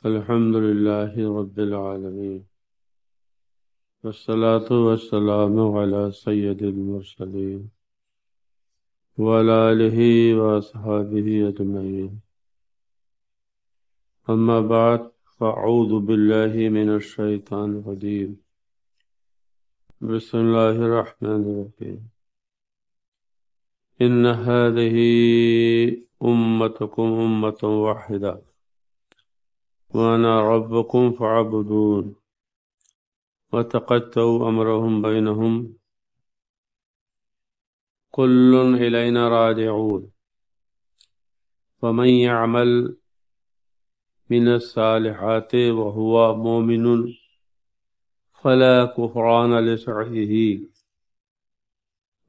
الحمد لله رب العالمين، والصلاة والسلام على سيد المرسلين وعلى آله وأصحابه أجمعين. أما بعد، فأعوذ بالله من الشيطان الرجيم. بسم الله الرحمن الرحيم. إن هذه أمتكم أمة واحدة وأنا ربكم فاعبدون وتقطعوا أمرهم بينهم كل إلينا راجعون فمن يعمل من الصالحات وهو مؤمن فلا كفران لسعيه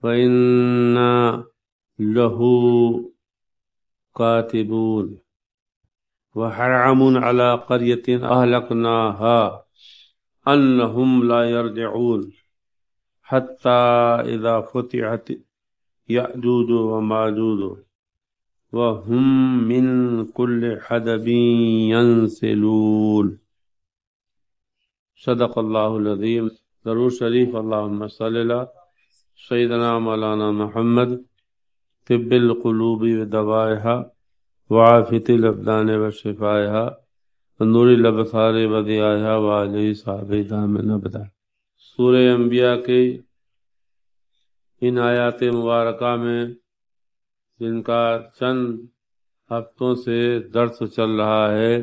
وإنا له كاتبون وحرام على قرية أهلكناها أنهم لا يرجعون حتى إذا فتحت يأجوج وماجوج وهم من كل حدب ينسلون. صدق الله العظيم. درود شریف. اللهم صل على سيدنا مولانا محمد طب القلوب ودوائها وعافية الأبدان وشفائها ونور الأبصار وضيائها وآلہ صحابہ دامن ابدا. سورہ انبیاء کے ان آیات مبارکہ میں جن کا چند ہفتوں سے درس چل رہا ہے،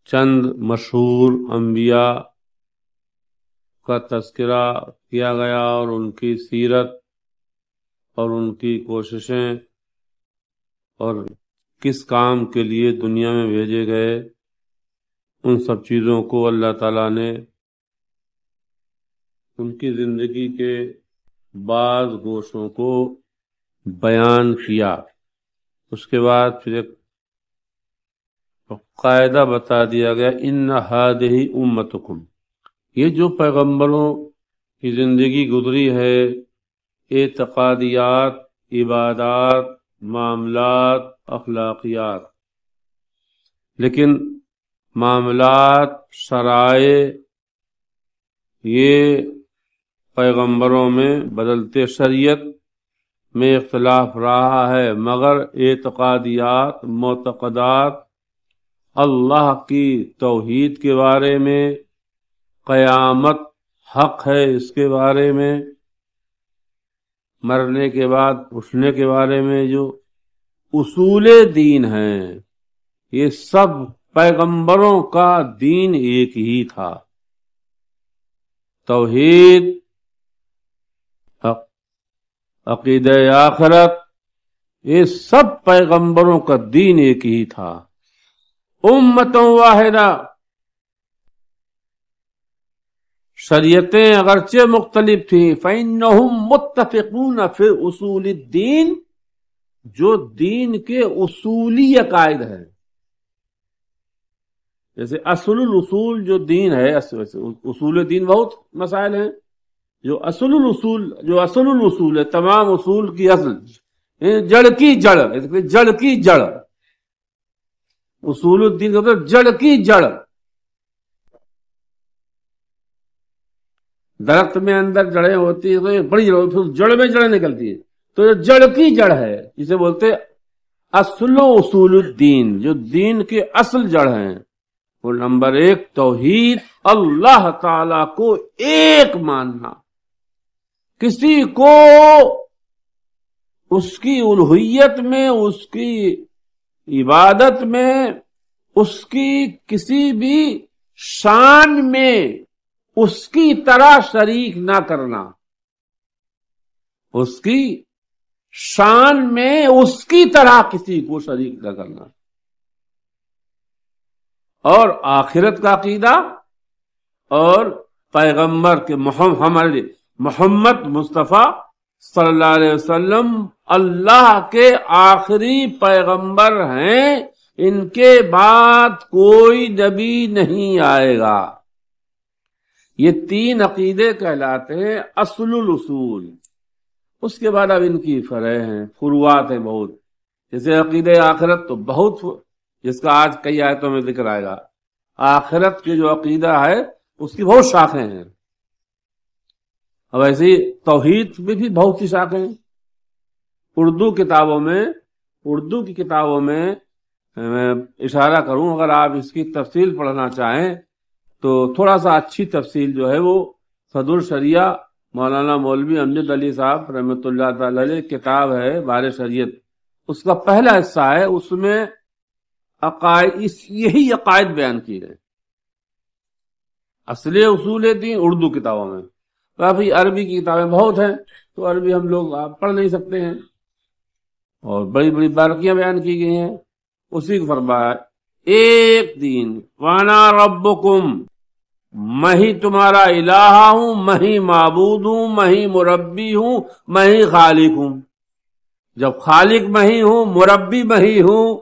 چند مشہور انبیاء کا تذکرہ کیا گیا اور ان کی سیرت اور ان کی کوششیں اور کس کام کے لیے دنیا میں بھیجے گئے، ان سب چیزوں کو اللہ تعالیٰ نے ان کی زندگی کے بعض گوشوں کو بیان کیا. اس کے بعد پھر ایک قاعدہ بتا دیا گیا، ان ہذہ امتکم. یہ جو پیغمبروں کی زندگی گزری ہے، اعتقادیات، عبادات، معاملات، اخلاقیات، لیکن معاملات، شرائع یہ پیغمبروں میں بدلتے شریعت میں اختلاف رہا ہے، مگر اعتقادیات، معتقدات، اللہ کی توحید کے بارے میں، قیامت حق ہے اس کے بارے میں، مرنے کے بعد اٹھنے کے بارے میں جو اصول دین ہیں، یہ سب پیغمبروں کا دین ایک ہی تھا. توحید، عقیدہ آخرت، یہ سب پیغمبروں کا دین ایک ہی تھا. امت واحدہ. شریعتیں اگرچہ مختلف تھیں، فإنہم متفقون فی اصول الدین، جو دین کے اصولی عقائد ہیں. جیسے اصل الاصول جو دین ہے، اصول دین بہت مسائل ہیں. جو اصل الاصول ہے، تمام اصول کی اصل، جڑ کی جڑ، جڑ کی جڑ. اصول الدین کا مطلب جڑ کی جڑ. درخت میں اندر جڑیں ہوتی ہیں تو یہ بڑی جڑ، پھر جڑ میں جڑیں نکلتی ہیں، تو یہ جڑ کی جڑ ہے. جسے بولتے اصل و اصول الدین، جو دین کے اصل جڑ ہیں. وہ نمبر 1 توحید، اللہ تعالی کو ایک ماننا، کسی کو اس کی الوہیت میں، اس کی عبادت میں، اس کی کسی بھی شان میں اس کی طرح شریک نہ کرنا، اس کی شان میں اس کی طرح کسی کو شریک نہ کرنا. اور آخرت کا عقیدہ، اور پیغمبر کے محمد مصطفیٰ صلی اللہ علیہ وسلم اللہ کے آخری پیغمبر ہیں، ان کے بعد کوئی نبی نہیں آئے گا. یہ 3 عقیدے کہلاتے ہیں اصل الاصول. اس کے بعد اب ان کی فرع ہیں، فروعات ہیں بہت. جیسے عقیدہ آخرت تو بہت جس کا آج کئی آیتوں میں ذکر آئے گا. آخرت کی جو عقیدہ ہے اس کی بہت شاخیں ہیں. اب ایسی توحید میں بھی بہت سی شاخیں ہیں. اردو کی کتابوں میں میں اشارہ کروں، اگر آپ اس کی تفصیل پڑھنا چاہیں تو تھوڑا سا اچھی تفصیل جو ہے وہ صدر شریعہ مولانا مولوی امجد علی صاحب رحمۃ اللہ تعالی علیہ کتاب ہے بار شریعت، اس کا پہلا حصہ ہے، اس میں یہی عقائد بیان کی گئے. اصل اصول دین اردو کتابوں میں. کافی عربی کی کتابیں بہت ہیں تو عربی ہم لوگ پڑھ نہیں سکتے ہیں، اور بڑی بڑی باریکیاں بیان کی گئی ہیں. اسی کو فرمایا ایک دین وانا ربکم، میں ہی تمہارا الہ ہوں، میں ہی معبود ہوں، میں ہی مربی ہوں، میں ہی خالق ہوں. جب خالق میں ہی ہوں، مربی میں ہی ہوں،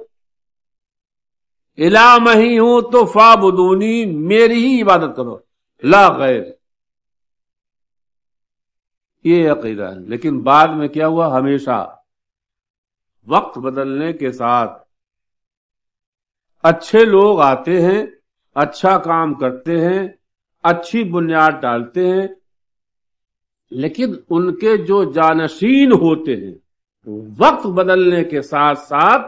الہ میں ہی ہوں، تو فاعبدونی، میری ہی عبادت کرو، لا غیر. یہ عقیدہ ہے. لیکن بعد میں کیا ہوا، ہمیشہ وقت بدلنے کے ساتھ اچھے لوگ آتے ہیں، اچھا کام کرتے ہیں، اچھی بنیاد ڈالتے ہیں، لیکن ان کے جو جانشین ہوتے ہیں وقت بدلنے کے ساتھ ساتھ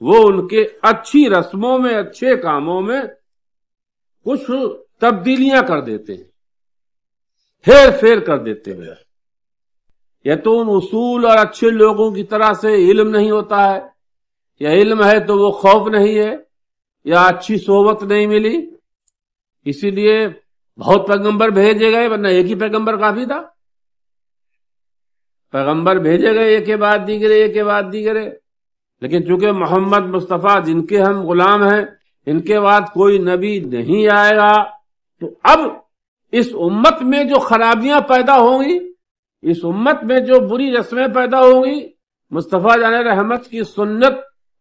وہ ان کے اچھی رسموں میں، اچھے کاموں میں کچھ تبدیلیاں کر دیتے ہیں، ہیر پھیر کر دیتے ہیں. یا تو ان اصول اور اچھے لوگوں کی طرح سے علم نہیں ہوتا ہے، یا علم ہے تو وہ خوف نہیں ہے، یا اچھی صحبت نہیں ملی. اسی لیے بہت پیغمبر بھیجے گئے، ورنہ ایک ہی پیغمبر کافی تھا. پیغمبر بھیجے گئے ایک کے بعد دیگرے، ایک کے بعد دیگرے، لیکن چونکہ محمد مصطفیٰ جن کے ہم غلام ہیں، ان کے بعد کوئی نبی نہیں آئے گا، تو اب اس امت میں جو خرابیاں پیدا ہوں گی، اس امت میں جو بری رسمیں پیدا ہوں گی، مصطفیٰ جان رحمت کی سنت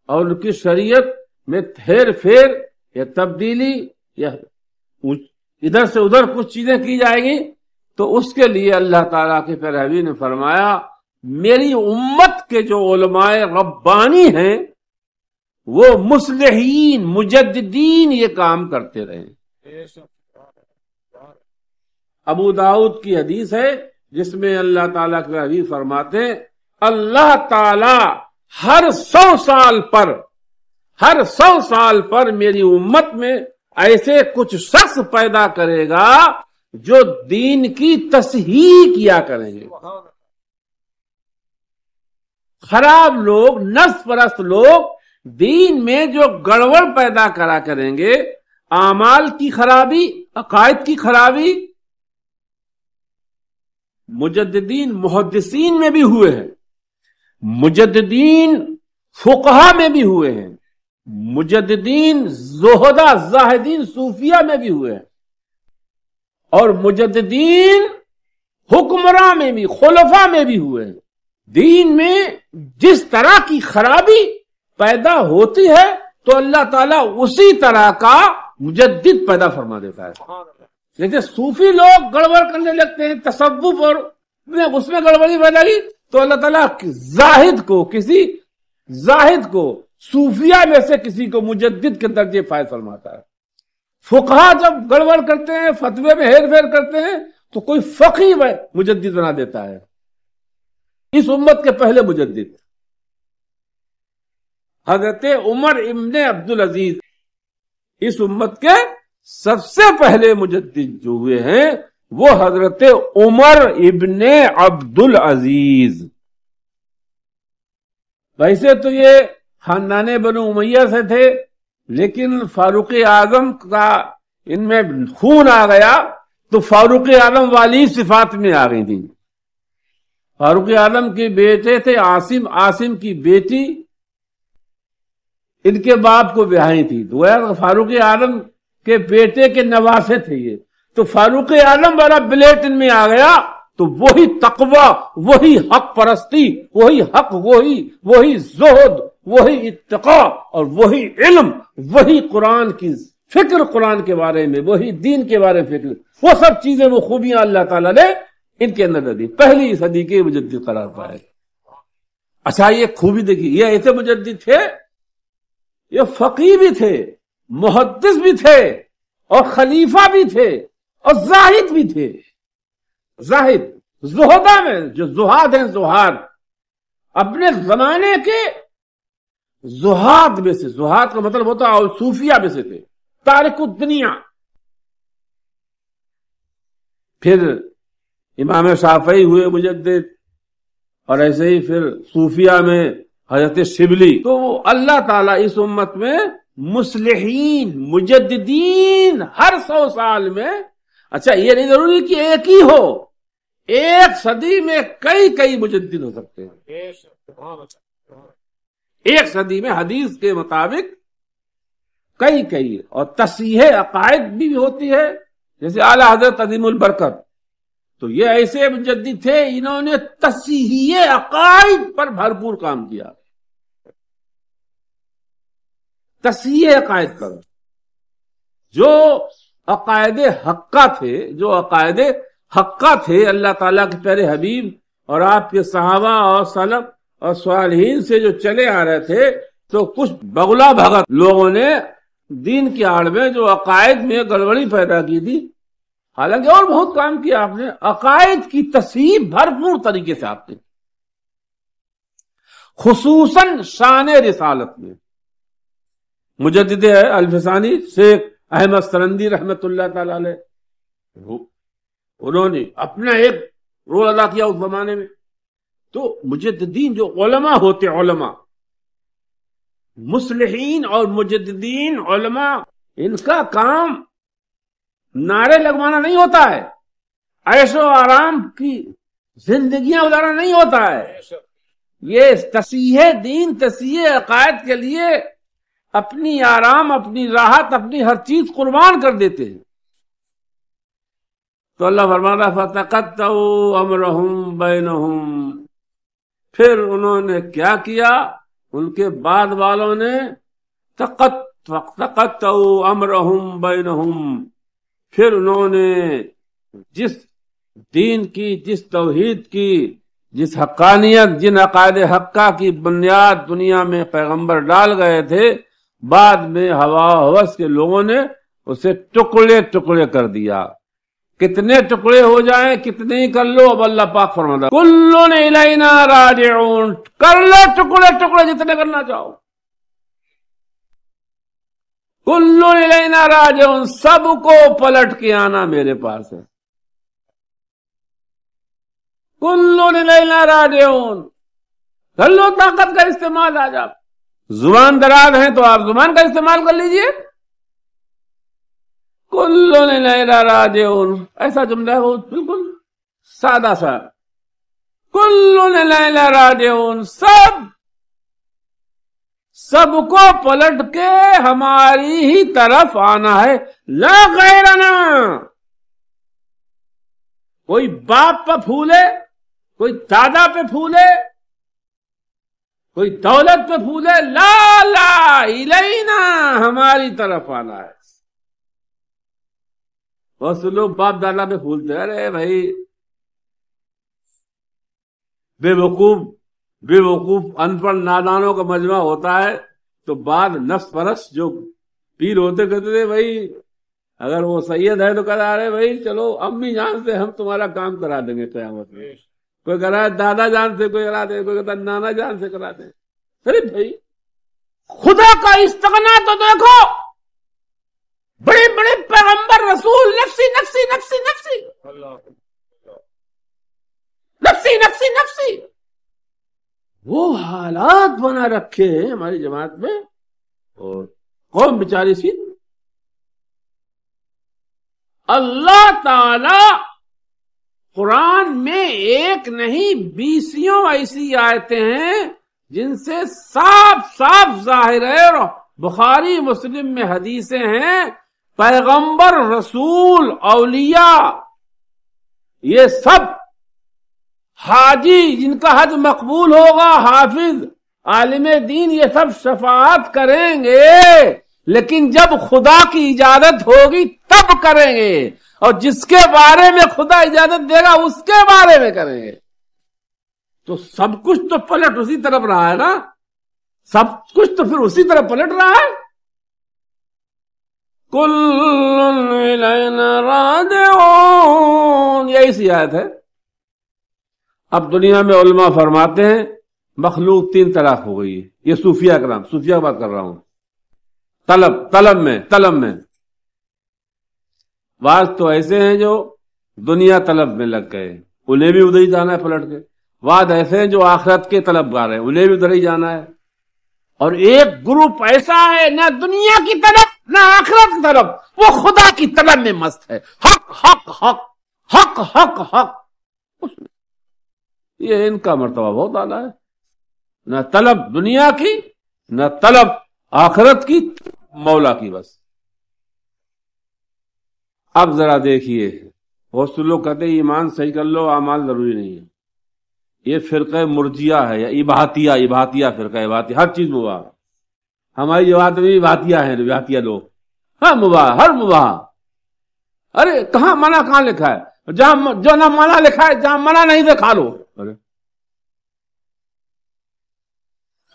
اور ان کی شریعت میں ہیر پھیر یا تبدیلی یا ادھر سے ادھر کچھ چیزیں کی جائیں گی، تو اس کے لیے اللہ تعالیٰ کے پیروی نے فرمایا میری امت کے جو علماء ربانی ہیں وہ مصلحین، مجددین یہ کام کرتے رہے. ابو داؤد کی حدیث ہے جس میں اللہ تعالیٰ کے حبیب فرماتے ہیں اللہ تعالیٰ ہر 100 سال پر میری امت میں ایسے کچھ شخص پیدا کرے گا جو دین کی تصحیح کیا کریں گے. خراب لوگ، نفس پرست لوگ دین میں جو گڑبڑ پیدا کرا کریں گے، اعمال کی خرابی، عقائد کی خرابی. مجددین محدثین میں بھی ہوئے ہیں، مجددین فقہا میں بھی ہوئے ہیں، مجددین زہدہ زاہدین صوفیہ میں بھی ہوئے ہیں، اور مجددین حکمراں میں بھی، خلفاء میں بھی ہوئے ہیں. دین میں جس طرح کی خرابی پیدا ہوتی ہے تو اللہ تعالیٰ اسی طرح کا مجدد پیدا فرما دیتا ہے. جیسے صوفی لوگ گڑبڑ کرنے لگتے ہیں، تصوف اور اس میں گڑبڑی پیدا کی، تو اللہ تعالیٰ کسی زاہد کو صوفیہ میں سے کسی کو مجدد کے درجے فائز فرماتا ہے. فقہا جب گڑبڑ کرتے ہیں، فتوے میں ہیر پھیر کرتے ہیں، تو کوئی فقیہ مجدد بنا دیتا ہے. اس امت کے پہلے مجدد حضرت عمر ابن عبدالعزیز، اس امت کے سب سے پہلے مجدد جو ہوئے ہیں وہ حضرت عمر ابن عبدالعزیز. ویسے تو یہ خاندان بنو امیہ سے تھے، لیکن فاروق اعظم کا ان میں خون آ گیا تو فاروق اعظم والی صفات میں آ گئی تھی. فاروق اعظم کے بیٹے تھے عاصم، عاصم کی بیٹی ان کے باپ کو بیاہی تھی، تو فاروق اعظم کے بیٹے کے نواسے تھے یہ. تو فاروق اعظم والا بلیٹ ان میں آ گیا، تو وہی تقوی، وہی حق پرستی، وہی حق، وہی زہد، وہی اتقاء اور وہی علم، وہی قرآن کی فکر، قرآن کے بارے میں، وہی دین کے بارے میں فکر، وہ سب چیزیں، وہ خوبیاں اللہ تعالیٰ نے ان کے اندر دی. پہلی صدی کے مجدد قرار پائے. اچھا یہ خوبی دیکھیے، یہ ایسے مجدد تھے، یہ فقیہ بھی تھے، محدث بھی تھے، اور خلیفہ بھی تھے، اور زاہد بھی تھے. زاہد زہدہ میں جو زہاد ہیں، زہاد اپنے زمانے کے زہاد میں سے، زہاد کا مطلب ہوتا ہے اور صوفیہ میں سے تھے، تارک الدنیا. پھر امام شافعی ہوئے مجدد، اور ایسے ہی پھر صوفیہ میں حضرت شبلی. تو اللہ تعالیٰ اس امت میں مصلحین، مجددین ہر 100 سال میں. اچھا یہ نہیں ضروری کہ ایک ہی ہو، ایک صدی میں کئی مجدد ہو سکتے ہیں. ایک صدی میں حدیث کے مطابق کئی اور تصحیح عقائد بھی ہوتی ہے، جیسے اعلی حضرت عظیم البرکت. تو یہ ایسے مجدد تھے، انہوں نے تصحیح عقائد پر بھرپور کام کیا. تصحیح عقائد پر جو عقائد حقہ تھے، اللہ تعالیٰ کے پیارے حبیب اور آپ کے صحابہ اور سلف اور صالحین سے جو چلے آ رہے تھے. تو کچھ بغلا بھگت لوگوں نے دین کی آڑ میں جو عقائد میں گڑبڑی پیدا کی تھی، حالانکہ اور بہت کام کیا آپ نے. عقائد کی تصحیح بھرپور طریقے سے آپ نے، خصوصاً شان رسالت میں. مجدد الفسانی شیخ احمد سرندی رحمت اللہ تعالی علیہ، انہوں نے اپنا ایک رول ادا کیا اس زمانے میں. تو مجددین جو علماء ہوتے، علماء مصلحین اور مجددین علماء، ان کا کام نعرے لگوانا نہیں ہوتا ہے، عیش و آرام کی زندگیاں گزارنا نہیں ہوتا ہے. یہ تصحیح دین، تصحیح عقائد کے لیے اپنی آرام، اپنی راحت، اپنی ہر چیز قربان کر دیتے ہیں. تو اللہ فرماتا فَتَقَطَّعُوا أَمْرَهُمْ بَيْنَهُمْ. پھر انہوں نے کیا کیا؟ ان کے بعد والوں نے تَقَطَّعُوا أَمْرَهُمْ بَيْنَهُمْ. پھر انہوں نے جس دین کی، جس توحید کی، جس حقانیت، جن عقائد حقہ کی بنیاد دنیا میں پیغمبر ڈال گئے تھے، بعد میں ہوا ہوس کے لوگوں نے اسے ٹکڑے ٹکڑے کر دیا. کتنے ٹکڑے ہو جائیں، کتنے ہی کر لو. اب اللہ پاک فرماتا کلٌ الینا راجعون، کر لو ٹکڑے ٹکڑے جتنے کرنا چاہو. کلٌ الینا راجعون، سب کو پلٹ کے آنا میرے پاس ہے. کلٌ الینا راجعون، کر لو طاقت کا استعمال. آج آپ زبان دراز ہیں تو آپ زبان کا استعمال کر لیجئے. کلٌ الینا راجعون، ایسا جملہ ہے وہ بالکل سادہ سا. کلٌ الینا راجعون، سب کو پلٹ کے ہماری ہی طرف آنا ہے. لا غیرنا، کوئی باپ پہ پھولے، کوئی دادا پہ پھولے، کوئی دولت پہ پھولے، لا الینا، ہماری طرف آنا ہے. بہت سے لوگ باپ دادا پہ پھولتے ہیں. ارے بھائی، بے وقوف ان پڑھ نادانوں کا مجمع ہوتا ہے. تو بعد نفس پرست جو پیر ہوتے کہتے تھے بھائی اگر وہ سید ہے تو کہا رہے بھائی چلو امی جان سے ہم تمہارا کام کرا دیں گے قیامت میں. کوئی کہہ رہا ہے دادا جان سے کوئی کرا دے، کوئی کہتا ہے نانا جان سے کرا دے. ارے بھائی خدا کا استغنا تو دیکھو، بڑے بڑے پیغمبر رسول نفسی نفسی نفسی نفسی نفسی نفسی نفسی، وہ حالات بنا رکھے ہیں ہماری جماعت میں. اور قوم بیچاری سی، اللہ تعالی قرآن میں ایک نہیں 20 ایسی آیتیں ہیں جن سے صاف ظاہر ہے، اور بخاری مسلم میں حدیثیں ہیں، پیغمبر، رسول، اولیاء، یہ سب حاجی جن کا حج مقبول ہوگا، حافظ، عالم دین، یہ سب شفاعت کریں گے، لیکن جب خدا کی اجازت ہوگی تب کریں گے، اور جس کے بارے میں خدا اجازت دے گا اس کے بارے میں کریں گے. تو سب کچھ تو پلٹ اسی طرف رہا ہے نا. سب کچھ تو پھر اسی طرح پلٹ رہا ہے. کُلٌّ إِلَيْنَا رَاجِعُونَ، یہی سی آیت ہے. اب دنیا میں علماء فرماتے ہیں مخلوق 3 طرح ہو گئی ہے. یہ صوفیہ کرام، صوفیہ بات کر رہا ہوں. طلب میں بعض تو ایسے ہیں جو دنیا طلب میں لگ گئے، انہیں بھی ادھر ہی جانا ہے پلٹ کے. بعض ایسے ہیں جو آخرت کے طلبگار ہیں، انہیں بھی ادھر ہی جانا ہے. اور ایک گروپ ایسا ہے نہ دنیا کی طرف نہ آخرت کی طرف، وہ خدا کی طلب میں مست ہے. حق حق حق حق حق حق. یہ ان کا مرتبہ بہت اعلیٰ ہے. نہ طلب دنیا کی نہ طلب آخرت کی، مولا کی بس. اب ذرا دیکھیے، بہت سے لوگ کہتے ہیں ایمان صحیح کر لو، اعمال ضروری نہیں ہے. یہ فرقہ مرجیہ ہے یا اباحتیہ فرقہ اباحتیہ. ہر چیز مباح. ہماری جماعت میں اباحتیہ ہیں، اباحتیہ لوگ. ہاں مباح، ہر مباح. ارے کہاں منع کہاں لکھا ہے؟ جہاں جو نہ منع لکھا ہے، جہاں منع نہیں تھے کھا لو. ارے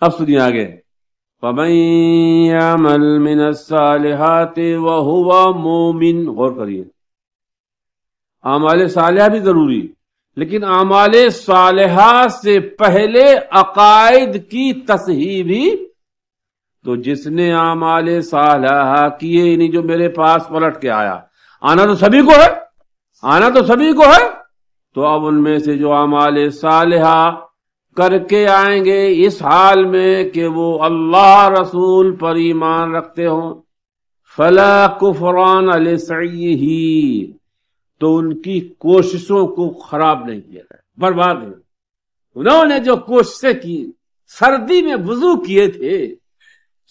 اب سنیے آگے. فَمَن يَعْمَلْ مِنَ الصَّالِحَاتِ وَهُوَ مُؤْمِنٌ. غور کریے، اعمال صالحہ بھی ضروری، لیکن اعمال صالحہ سے پہلے عقائد کی تصحیح بھی. تو جس نے اعمال صالحہ کیے، یعنی جو میرے پاس پلٹ کے آیا، آنا تو سبھی کو ہے. تو اب ان میں سے جو اعمال صالحہ کر کے آئیں گے اس حال میں کہ وہ اللہ رسول پر ایمان رکھتے ہوں، فلا کفران لسعیہ، تو ان کی کوششوں کو خراب نہیں کیا جائے، برباد نہیں. انہوں نے جو کوششیں کی، سردی میں وضو کیے تھے،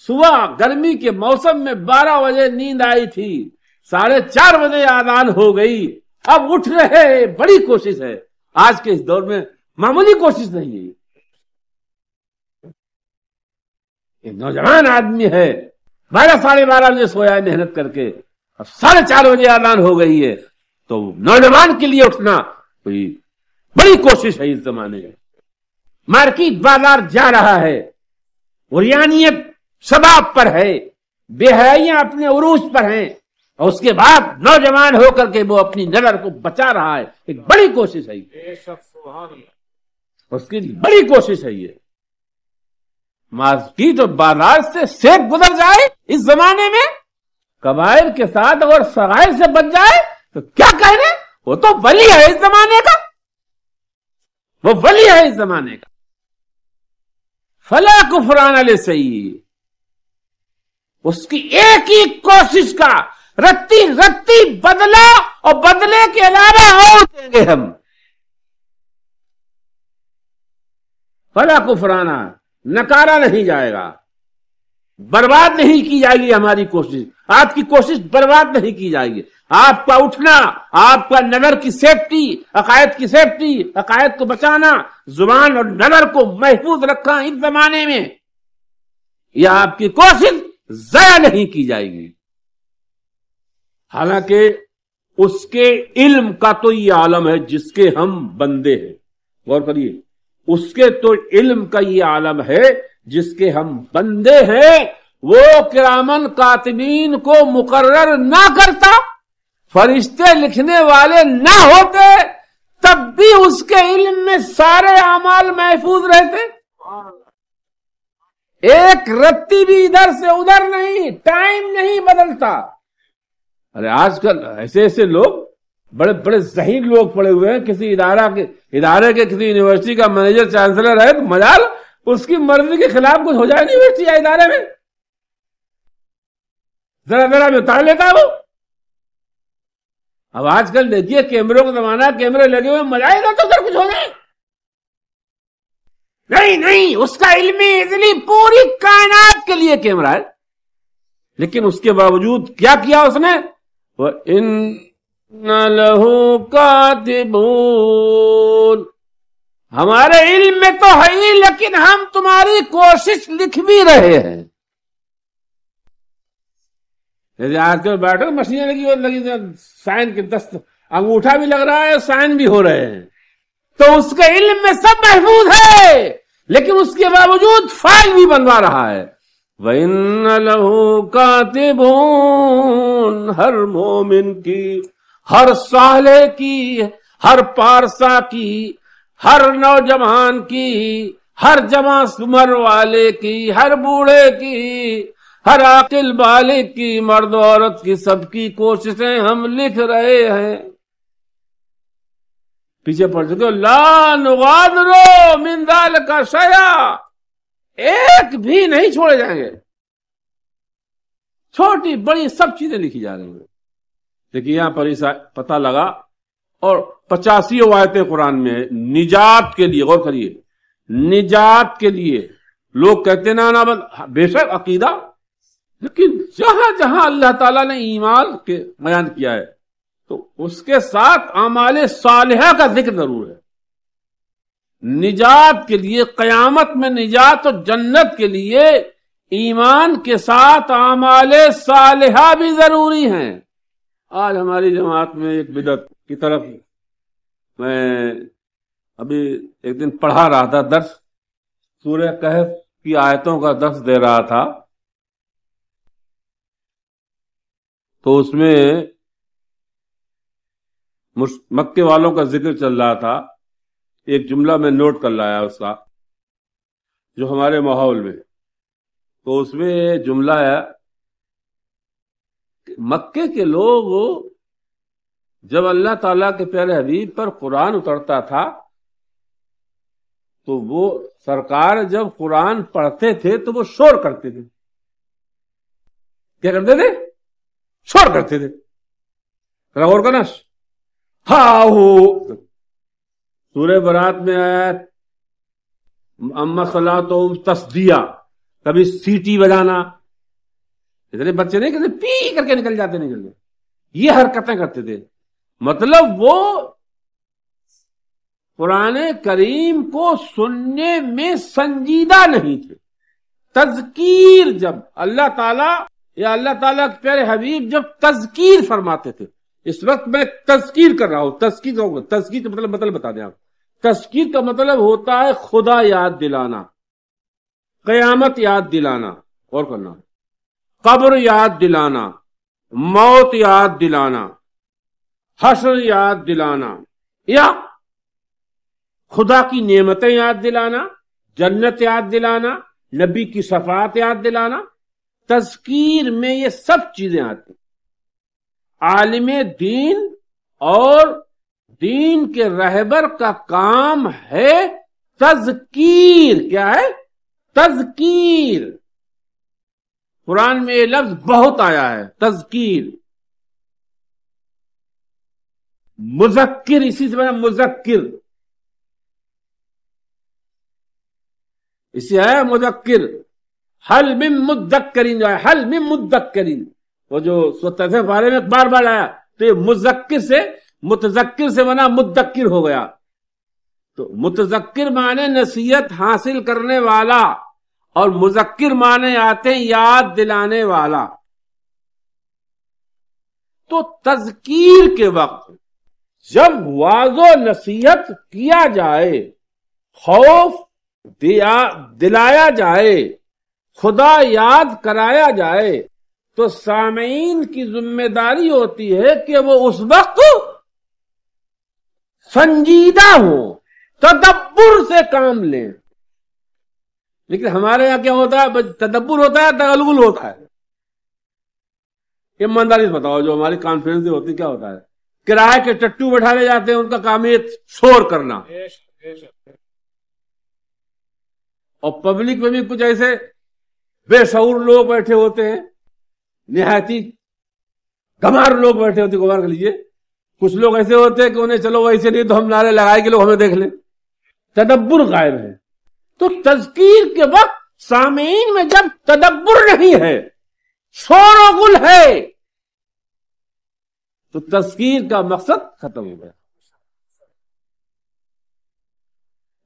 صبح گرمی کے موسم میں 12 بجے نیند آئی تھی، 4:30 بجے اذان ہو گئی، اب اٹھ رہے، بڑی کوشش ہے. آج کے اس دور میں معمولی کوشش نہیں ہے. ایک نوجوان آدمی ہے، 12:30 بجے سویا ہے محنت کر کے، اور 4:30 بجے اذان ہو گئی ہے. تو نوجوان کے لیے اٹھنا کوئی بڑی کوشش ہے. اس زمانے میں مارکیٹ بازار جا رہا ہے، عریانیت شباب پر ہے، بے حیائیاں اپنے عروج پر ہیں، اور اس کے بعد نوجوان ہو کر کے وہ اپنی نظر کو بچا رہا ہے. ایک بڑی کوشش ہے، اس کی بڑی کوشش ہے. یہ مارکیٹ اور بازار سے سیب گزر جائے اس زمانے میں، کبائر کے ساتھ اور صغائر سے بچ جائے، تو کیا کہنے، وہ تو ولی ہے اس زمانے کا، وہ ولی ہے اس زمانے کا. فلا کفران لسعیہ، اس کی ایک ہی کوشش کا رتی بدلہ، اور بدلے کے علاوہ اور دیں گے ہم. فلا کفرانہ، نکارا نہیں جائے گا، برباد نہیں کی جائے گی ہماری کوشش. آپ کی کوشش برباد نہیں کی جائے گی. آپ کا اٹھنا، آپ کا نظر کی سیفٹی، عقائد کی سیفٹی، عقائد کو بچانا، زبان اور نظر کو محفوظ رکھنا اس زمانے میں، یہ آپ کی کوشش ضائع نہیں کی جائے گی. حالانکہ اس کے علم کا تو یہ عالم ہے جس کے ہم بندے ہیں. غور کریے، اس کے تو علم کا یہ عالم ہے جس کے ہم بندے ہیں. وہ کرامن کاتبین کو مقرر نہ کرتا، فرشتے لکھنے والے نہ ہوتے، تب بھی اس کے علم میں سارے اعمال محفوظ رہتے. ایک رتی بھی ادھر سے ادھر نہیں، ٹائم نہیں بدلتا. ارے آج کل ایسے لوگ، بڑے بڑے ذہین لوگ پڑے ہوئے ہیں، کسی ادارے کے کسی یونیورسٹی کا مینیجر چانسلر ہے تو مجال اس کی مرضی کے خلاف کچھ ہو جائے یونیورسٹی یا ادارے میں، ذرا میں اتار لیتا ہے وہ. اب آج کل دیکھیے کیمروں کا زمانہ، کیمرے لگے ہوئے، مزہ آئے گا تو ادھر کچھ ہو جائے. نہیں، اس کا علمی اذلی پوری کائنات کے لیے کیمرہ ہے، لیکن اس کے باوجود کیا کیا اس نے؟ وَإِنَّ لَهُ كَاتِبُونَ، ہمارے علم میں تو ہے ہی، لیکن ہم تمہاری کوشش لکھ بھی رہے ہیں. جیسے آج کل بیٹھو مشینیں لگی سائن کے دست، انگوٹھا بھی لگ رہا ہے، سائن بھی ہو رہے ہیں، تو اس کے علم میں سب محفوظ ہے، لیکن اس کے باوجود فائل بھی بنوا رہا ہے. وَإِنَّ لَهُ كَاتِبُونَ، ہر مومن کی، ہر صالح کی، ہر پارسا کی، ہر نوجوان کی، ہر جوان عمر والے کی، ہر بوڑھے کی، ہر عاقل بالغ کی، مرد و عورت کی، سب کی کوششیں ہم لکھ رہے ہیں. پیچھے پڑ چکے لا نغادر من ذلک شیئا، ایک بھی نہیں چھوڑے جائیں گے. چھوٹی بڑی سب چیزیں لکھی جا رہی ہیں. دیکھیے یہاں پر پتہ لگا، اور 85 آیتیں قرآن میں ہے نجات کے لیے. غور کریے، نجات کے لیے. لوگ کہتے ہیں نا بے شک عقیدہ، لیکن جہاں جہاں اللہ تعالیٰ نے ایمان کے بیان کیا ہے تو اس کے ساتھ اعمال صالحہ کا ذکر ضرور ہے. نجات کے لیے، قیامت میں نجات اور جنت کے لیے ایمان کے ساتھ اعمال صالحہ بھی ضروری ہیں. آج ہماری جماعت میں ایک بدعت کی طرف، میں ابھی ایک دن پڑھا رہا تھا درس، سورہ کہف کی آیتوں کا درس دے رہا تھا، تو اس میں مکے والوں کا ذکر چل رہا تھا. ایک جملہ میں نوٹ کر لایا اس کا، جو ہمارے ماحول میں، تو اس میں جملہ ہے کہ مکے کے لوگ جب اللہ تعالیٰ کے پیارے حبیب پر قرآن اترتا تھا تو وہ سرکار جب قرآن پڑھتے تھے تو وہ شور کرتے تھے. کیا کرتے تھے؟ شور کرتے تھے. غور کرنا. سورہ برات میں آیا اما صلاتہم تصدیہ، کبھی سیٹی بجانا. اتنے بچے نہیں کہتے پی کر کے نکل جاتے، یہ حرکتیں کرتے تھے. مطلب وہ قرآن کریم کو سننے میں سنجیدہ نہیں تھے. تذکیر، جب اللہ تعالیٰ یا اللہ تعالیٰ کے پیارے حبیب جب تذکیر فرماتے تھے، اس وقت میں تذکیر کر رہا ہوں. تذکیر کا مطلب بتا دیں آپ. تذکیر کا مطلب ہوتا ہے خدا یاد دلانا، قیامت یاد دلانا، اور کرنا، قبر یاد دلانا، موت یاد دلانا، حشر یاد دلانا، یا خدا کی نعمتیں یاد دلانا، جنت یاد دلانا، نبی کی شفاعت یاد دلانا. تذکیر میں یہ سب چیزیں آتی. عالم دین اور دین کے رہبر کا کام ہے تذکیر. کیا ہے؟ تذکیر. قرآن میں یہ لفظ بہت آیا ہے، تذکیر. مذکر، اسی سے بنا مذکر، اسی ہے مذکر. حل من مدکرین، جو ہے حل من مدکرین، وہ جو سورۃ بارے میں بار بار آیا، تو یہ مذکر سے، متذکر سے بنا مدکر ہو گیا. تو متذکر معنی نصیحت حاصل کرنے والا، اور مذکر معنی آتے ہیں یاد دلانے والا. تو تذکیر کے وقت جب واعظ و نصیحت کیا جائے، خوف دلایا جائے، خدا یاد کرایا جائے، تو سامعین کی ذمہ داری ہوتی ہے کہ وہ اس وقت سنجیدہ ہو، تدبر سے کام لیں. لیکن ہمارے یہاں کیا ہوتا ہے؟ تدبر ہوتا ہے، تغلغل ہوتا ہے. ایمانداری سے بتاؤ، جو ہماری کانفرنس ہوتی کیا ہوتا ہے؟ کرائے کے ٹٹو بٹھانے جاتے ہیں، ان کا کام یہ شور کرنا. اور پبلک میں بھی کچھ ایسے بے شعور لوگ بیٹھے ہوتے ہیں، نہایتی گمار لوگ بیٹھے ہوتے ہیں. گمار کر لیجیے. کچھ لوگ ایسے ہوتے ہیں کہ انہیں چلو ویسے نہیں تو ہم نعرے لگائے کہ لوگ ہمیں دیکھ لیں. تدبر غائب ہے. تو تذکیر کے وقت سامعین میں جب تدبر نہیں ہے، شور و غل ہے، تو تذکیر کا مقصد ختم ہو گیا.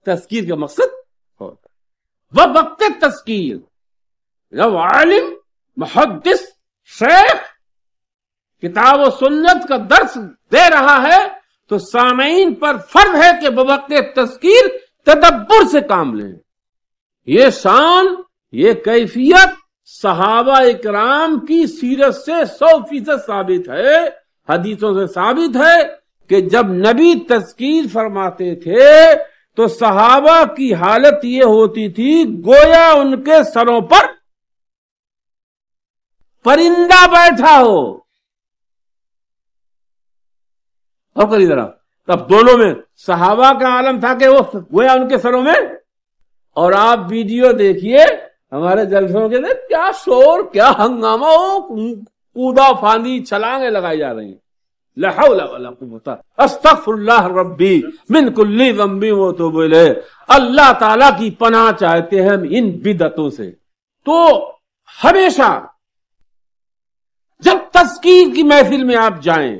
تذکیر کا مقصد ہوتا ہے وہ وقت تذکیر. جب عالم، محدث، شیخ کتاب و سنت کا درس دے رہا ہے تو سامعین پر فرض ہے کہ بوقت تذکیر تدبر سے کام لیں. یہ شان، یہ کیفیت صحابہ اکرام کی سیرت سے 100% ثابت ہے، حدیثوں سے ثابت ہے کہ جب نبی تذکیر فرماتے تھے تو صحابہ کی حالت یہ ہوتی تھی گویا ان کے سروں پر پرندہ بیٹھا ہو. اور کری ذرا، تب دونوں میں صحابہ کا عالم تھا کہ وہ گویا ان کے سروں میں. اور آپ ویڈیو دیکھیے ہمارے جلسوں کے دن، کیا شور، کیا ہنگامہ ہو، کودا پھاندی چھلانگیں لگائی جا رہی ہیں. لا حول ولا قوت استغفر اللہ ربی من کل ذنب واتوب الیہ. اللہ تعالی کی پناہ چاہتے ہیں ہم ان بدعتوں سے. تو ہمیشہ جب تذکیر کی محفل میں آپ جائیں،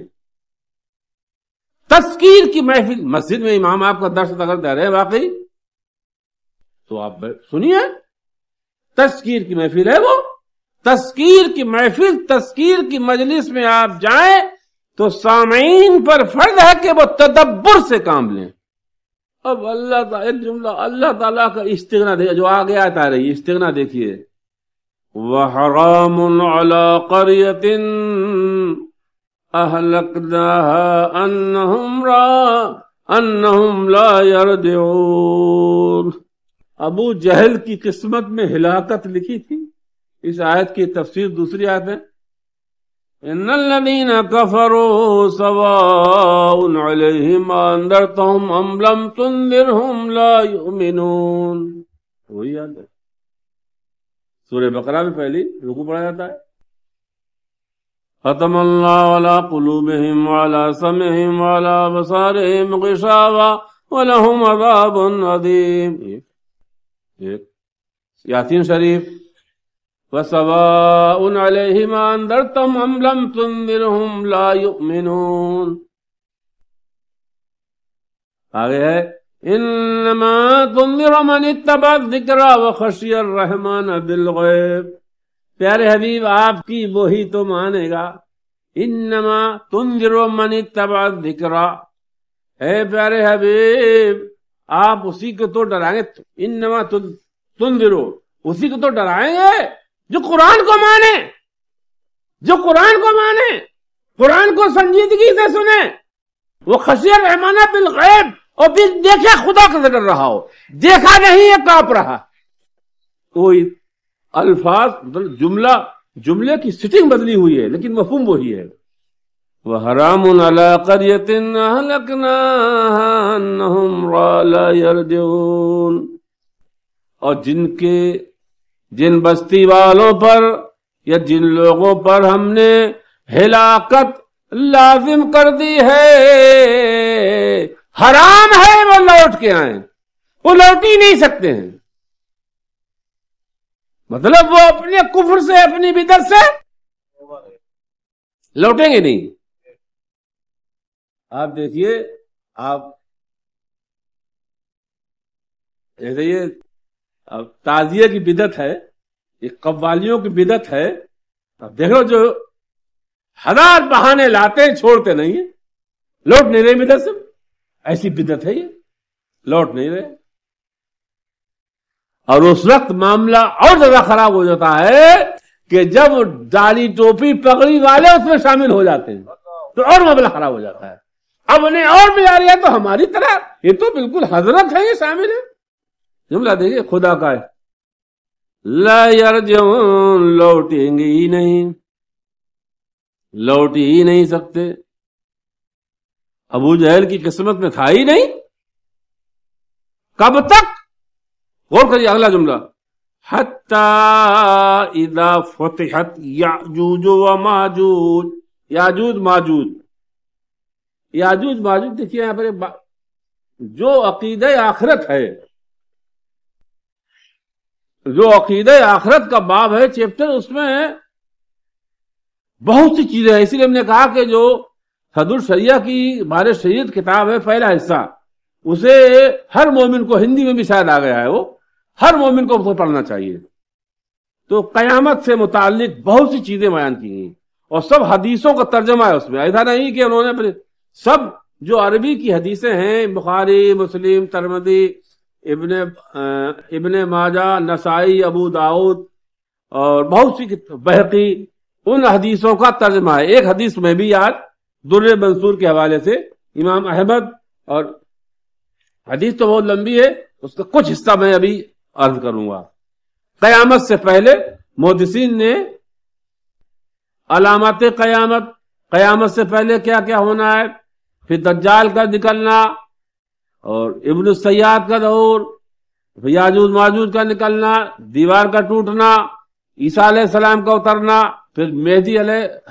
تذکیر کی محفل، مسجد میں امام آپ کا درس اگر دے رہے ہیں واقعی تو آپ سنیے، تذکیر کی محفل ہے وہ، تذکیر کی محفل، تذکیر کی مجلس میں آپ جائیں تو سامعین پر فرض ہے کہ وہ تدبر سے کام لیں. اب اللہ تعالیٰ ایک جملہ اللہ تعالیٰ کا استغنا دیکھیے جو آگے آتا رہی، استغنا دیکھیے. وَحَرَامٌ عَلَىٰ قَرْيَةٍ أَهْلَكْنَاهَا أَنَّهُمْ لَا يَرْجِعُونَ. ابو جہل کی قسمت میں ہلاکت لکھی تھی. اس آیت کی تفسیر دوسری آیت ہے، ان الذين كفروا سواء عليهم انذرتهم ام لم تنذرهم لا يؤمنون. وہی یاد ہے، سورہ بقرہ میں پہلی رکوع پڑھا جاتا ہے. ختم اللہ علی قلوبہم وعلی سمعہم وعلی ابصارہم غشاوہ ولہم عذاب عظیم. ایک یاسین شریف، وَسَوَاءٌ عَلَيْهِمْ أَنذَرْتَهُمْ أَمْ لَمْ تُنذِرْهُمْ لَا يُؤْمِنُونَ. آگے ہے إِنَّمَا تُنذِرُ مَنِ اتَّبَعَ الذِّكْرَ وَخَشِيَ الرَّحْمَنَ بِالْغَيْبِ. پیارے حبیب آپ کی وہی تو مانے گا. إِنَّمَا تُنذِرُ مَنِ اتَّبَعَ الذِّكْرَ، اے پیارے حبیب آپ اسی کو تو ڈرائیں گے. إِنَّمَا تُنذِرُ، اسی کو تو ڈرائیں گے جو قرآن کو مانے، جو قرآن کو مانے، قرآن کو سنجیدگی سے سنے. وہ خشیہ الرحمن بالغیب، اور پھر دیکھے خدا کا ڈر رہا ہو، دیکھا نہیں ہے کانپ رہا. تو الفاظ جملے کی سٹنگ بدلی ہوئی ہے لیکن مفہوم وہی ہے. وَحَرَامٌ عَلَىٰ قَرْيَةٍ أَهْلَكْنَاهَا أَنَّهُمْ لَا يَرْجِعُونَ. اور جن بستی والوں پر یا جن لوگوں پر ہم نے ہلاکت لازم کر دی ہے، حرام ہے وہ لوٹ کے آئیں، وہ لوٹ ہی نہیں سکتے ہیں. مطلب وہ اپنے کفر سے، اپنی بدعت سے لوٹیں گے نہیں. آپ دیکھیے، آپ ایسے یہ اب تعزیہ کی بدعت ہے، یہ قوالیوں کی بدعت ہے. اب دیکھ لو جو ہزار بہانے لاتے ہیں چھوڑتے نہیں ہیں، لوٹ نہیں رہے بدعت سے. ایسی بدعت ہے یہ، لوٹ نہیں رہے. اور اس وقت معاملہ اور زیادہ خراب ہو جاتا ہے کہ جب داڑھی ٹوپی پگڑی والے اس میں شامل ہو جاتے ہیں تو اور معاملہ خراب ہو جاتا ہے. اب انہیں اور ملا رہا تو ہماری طرح یہ تو بالکل حضرت ہے، یہ شامل ہے. جملہ دیکھیے خدا کا ہے، لا یرجعون، لوٹیں گے ہی نہیں، لوٹ ہی نہیں سکتے. ابو جہل کی قسمت میں تھا ہی نہیں. کب تک؟ غور کریے اگلا جملہ، حتی اذا فتحت یاجوج و ماجوج. یاجوج ماجوج، یاجوج ماجوج دیکھیے یہاں پر جو عقیدہ آخرت ہے، جو عقیدہ آخرت کا باب ہے چیپٹر، اس میں بہت سی چیزیں ہیں. اسی لیے ہم نے کہا کہ جو حد الشریعہ کی بارے شریعت کتاب ہے پہلا حصہ، اسے ہر مومن کو، ہندی میں بھی شاید آ گیا ہے، وہ ہر مومن کو اسے پڑھنا چاہیے. تو قیامت سے متعلق بہت سی چیزیں بیان کی گئی اور سب حدیثوں کا ترجمہ ہے اس میں. ایسا نہیں کہ انہوں نے سب جو عربی کی حدیثیں ہیں، بخاری، مسلم، ترمذی، ابن ماجہ، نسائی، ابو داؤد اور بہت سی بہقی، ان حدیثوں کا ترجمہ ہے. ایک حدیث میں بھی یاد در منصور کے حوالے سے امام احمد، اور حدیث تو بہت لمبی ہے، اس کا کچھ حصہ میں ابھی عرض کروں گا. قیامت سے پہلے محدثین نے علامات قیامت، قیامت سے پہلے کیا کیا ہونا ہے، پھر دجال کا نکلنا اور ابن السیاد کا ظہور، یاجوج ماجوج کا نکلنا، دیوار کا ٹوٹنا، عیسیٰ علیہ السلام کا اترنا، پھر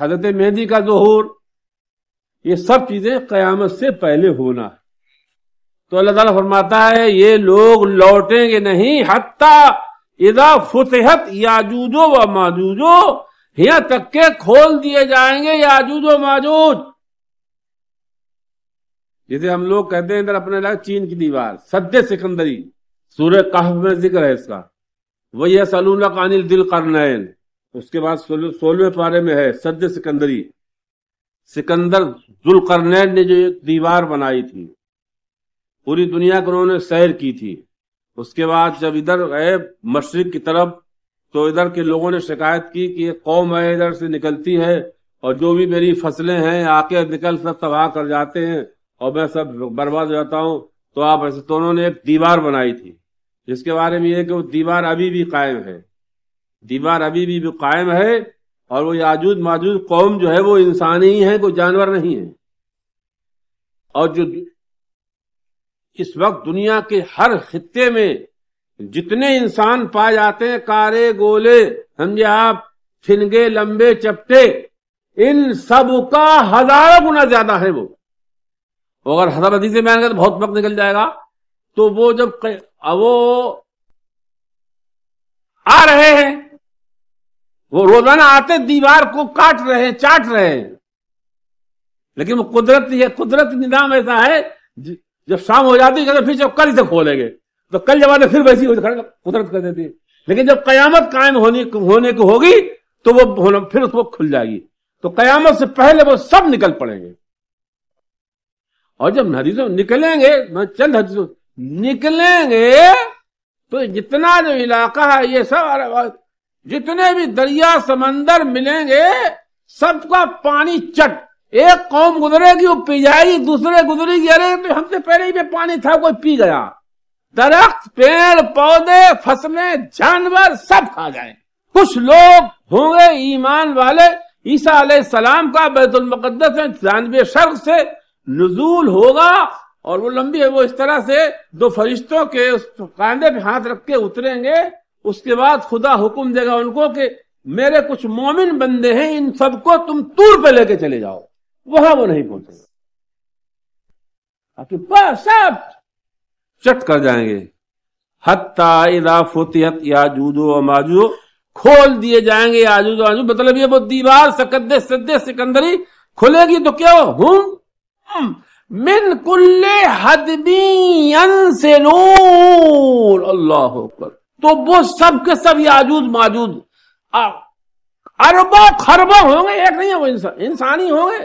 حضرت مہدی کا ظہور، یہ سب چیزیں قیامت سے پہلے ہونا ہے. تو اللہ تعالیٰ فرماتا ہے یہ لوگ لوٹیں گے نہیں حتیٰ اذا فتحت یاجوج و ماجوج، یہاں تک کہ کھول دیے جائیں گے یاجوج و ماجوج. جسے ہم لوگ کہتے ہیں ادھر اپنے علاقے چین کی دیوار، سد سکندری، سورہ کہف میں ذکر ہے اس کا. وَيَسْأَلُونَكَ عَنِ ذِي الْقَرْنَيْنِ، اس کے بعد 16ویں پارے میں ہے سد سکندری. سکندر ذوالقرنین نے جو ایک دیوار بنائی تھی، پوری دنیا کو انہوں نے سیر کی تھی. اس کے بعد جب ادھر گئے مشرق کی طرف تو ادھر کے لوگوں نے شکایت کی کہ یہ قوم ہے ادھر سے نکلتی ہے اور جو بھی میری فصلیں ہیں آ کے نکل سب تباہ کر جاتے ہیں اور میں سب برباد ہو جاتا ہوں. تو آپ ایسے، تو انہوں نے ایک دیوار بنائی تھی جس کے بارے میں یہ کہ وہ دیوار ابھی بھی قائم ہے، دیوار ابھی بھی قائم ہے. اور وہ یاجوج ماجوج قوم جو ہے وہ انسانی ہی ہے، کوئی جانور نہیں ہے. اور جو اس وقت دنیا کے ہر خطے میں جتنے انسان پائے جاتے ہیں، کارے گولے، سمجھے آپ، پھنگے لمبے چپٹے، ان سب کا ہزاروں گنا زیادہ ہے. وہ اگر حسب حدیث میں بیان کرے تو بہت وقت نکل جائے گا. تو وہ جب وہ آ رہے ہیں، وہ روزانہ آتے دیوار کو کاٹ رہے ہیں، چاٹ رہے ہیں. لیکن وہ قدرت نظام ایسا ہے، جب شام ہو جاتی ہے پھر جب کل سے کھولیں گے تو کل جب آتے پھر ویسی قدرت کر دیتی ہے. لیکن جب قیامت قائم ہونے کی ہوگی تو وہ پھر اس وقت کھل جائے گی. تو قیامت سے پہلے وہ سب نکل پڑیں گے. اور جب حدیثوں نکلیں گے، چند حدیثوں نکلیں گے تو جتنا جو علاقہ ہے یہ سب، جتنے بھی دریا سمندر ملیں گے سب کا پانی چٹ. ایک قوم گزرے گی وہ پی جائے گی، دوسرے گزرے گی ارے تو ہم سے پہلے ہی پانی تھا کوئی پی گیا. درخت، پیڑ پودے، فصلیں، جانور سب کھا جائیں. کچھ لوگ ہوں گے ایمان والے، عیسیٰ علیہ السلام کا بیت المقدس میں جانب شرق سے نزول ہوگا اور وہ لمبی ہے، وہ اس طرح سے دو فرشتوں کے اس کاندھے پہ ہاتھ رکھ کے اتریں گے. اس کے بعد خدا حکم دے گا ان کو کہ میرے کچھ مومن بندے ہیں، ان سب کو تم طور پہ لے کے چلے جاؤ. وہاں وہ نہیں پہنچے گا، سب چٹ کر جائیں گے. حتی اذا فتحت یاجوج و ماجوج، کھول دیے جائیں گے یاجوج و ماجوج. مطلب یہ وہ دیوار سد سکندری کھلے گی تو کیا ہوں من کل حدب ینسلون. اللہ اکبر. تو وہ سب کے سب یاجوج ماجوج اربوں خربوں ہوں گے. ایک نہیں ہے، وہ انسانی ہوں گے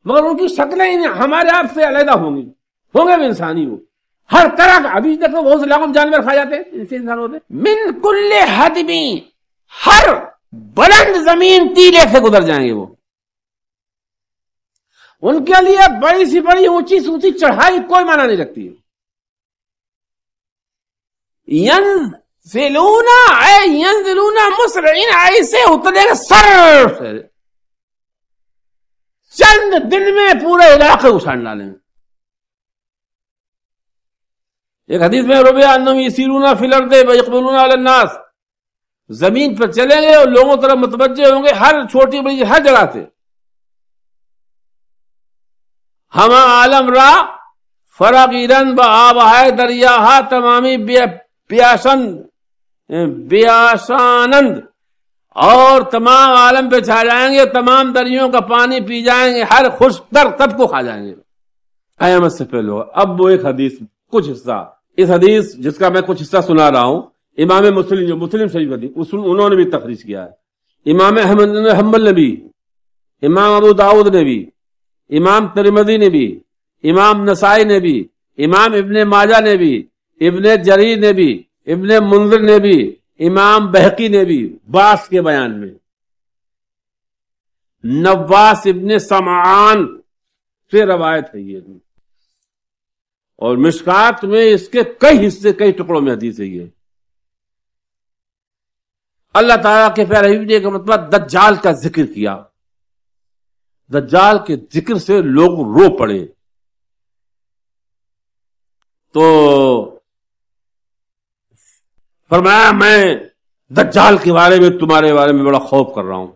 مگر ان کی شکلیں ہمارے آپ سے علیحدہ ہوں گے وہ انسانی. وہ ہر طرح کا، ابھی دیکھو بہت سے علاقوں میں جانور کھا جاتے ہیں، اس سے انسان ہوتے ہیں. من کل حدب، ہر بلند زمین تیلے سے گزر جائیں گے. وہ ان کے لیے بڑی سی بڑی اونچی سے اونچی چڑھائی کوئی معنی نہیں رکھتی ہے. ینزلون مسرعین، ایسے اترے گا سر سے، چند دن میں پورے علاقے اچھال ڈالیں گے. ایک حدیث میں ربیہ انہم یسیرون فی الارض ویقبلون علی الناس، زمین پر چلیں گے اور لوگوں طرف متوجہ ہوں گے ہر چھوٹی بڑی ہر جگہ سے. ہما عالم را فراغیرن با آبہائے دریاہا تمامی بیاشانند، اور تمام عالم پہ چھا جائیں گے، تمام دریوں کا پانی پی جائیں گے، ہر خشک تر سب کو کھا جائیں گے. قیامت سے پہلے ہوگا. اب وہ ایک حدیث، کچھ حصہ اس حدیث جس کا میں کچھ حصہ سنا رہا ہوں، امام مسلم جو مسلم شریف حدیث انہوں نے بھی تخریج کیا ہے، امام احمد بن حنبل نے بھی، امام ابو داؤد نے بھی، امام ترمذی نے بھی، امام نسائی نے بھی، امام ابن ماجہ نے بھی، ابن جریر نے بھی، ابن منذر نے بھی، امام بہقی نے بھی باس کے بیان میں نواس ابن سمعان سے روایت ہے یہ، اور مشکات میں اس کے کئی حصے، کئی ٹکڑوں میں حدیث ہے یہ۔ اللہ تعالیٰ کے پیارے حبیب نے ایک مرتبہ دجال کا ذکر کیا، دجال کے ذکر سے لوگ رو پڑے، تو فرمایا میں دجال کے بارے میں، تمہارے بارے میں بڑا خوف کر رہا ہوں،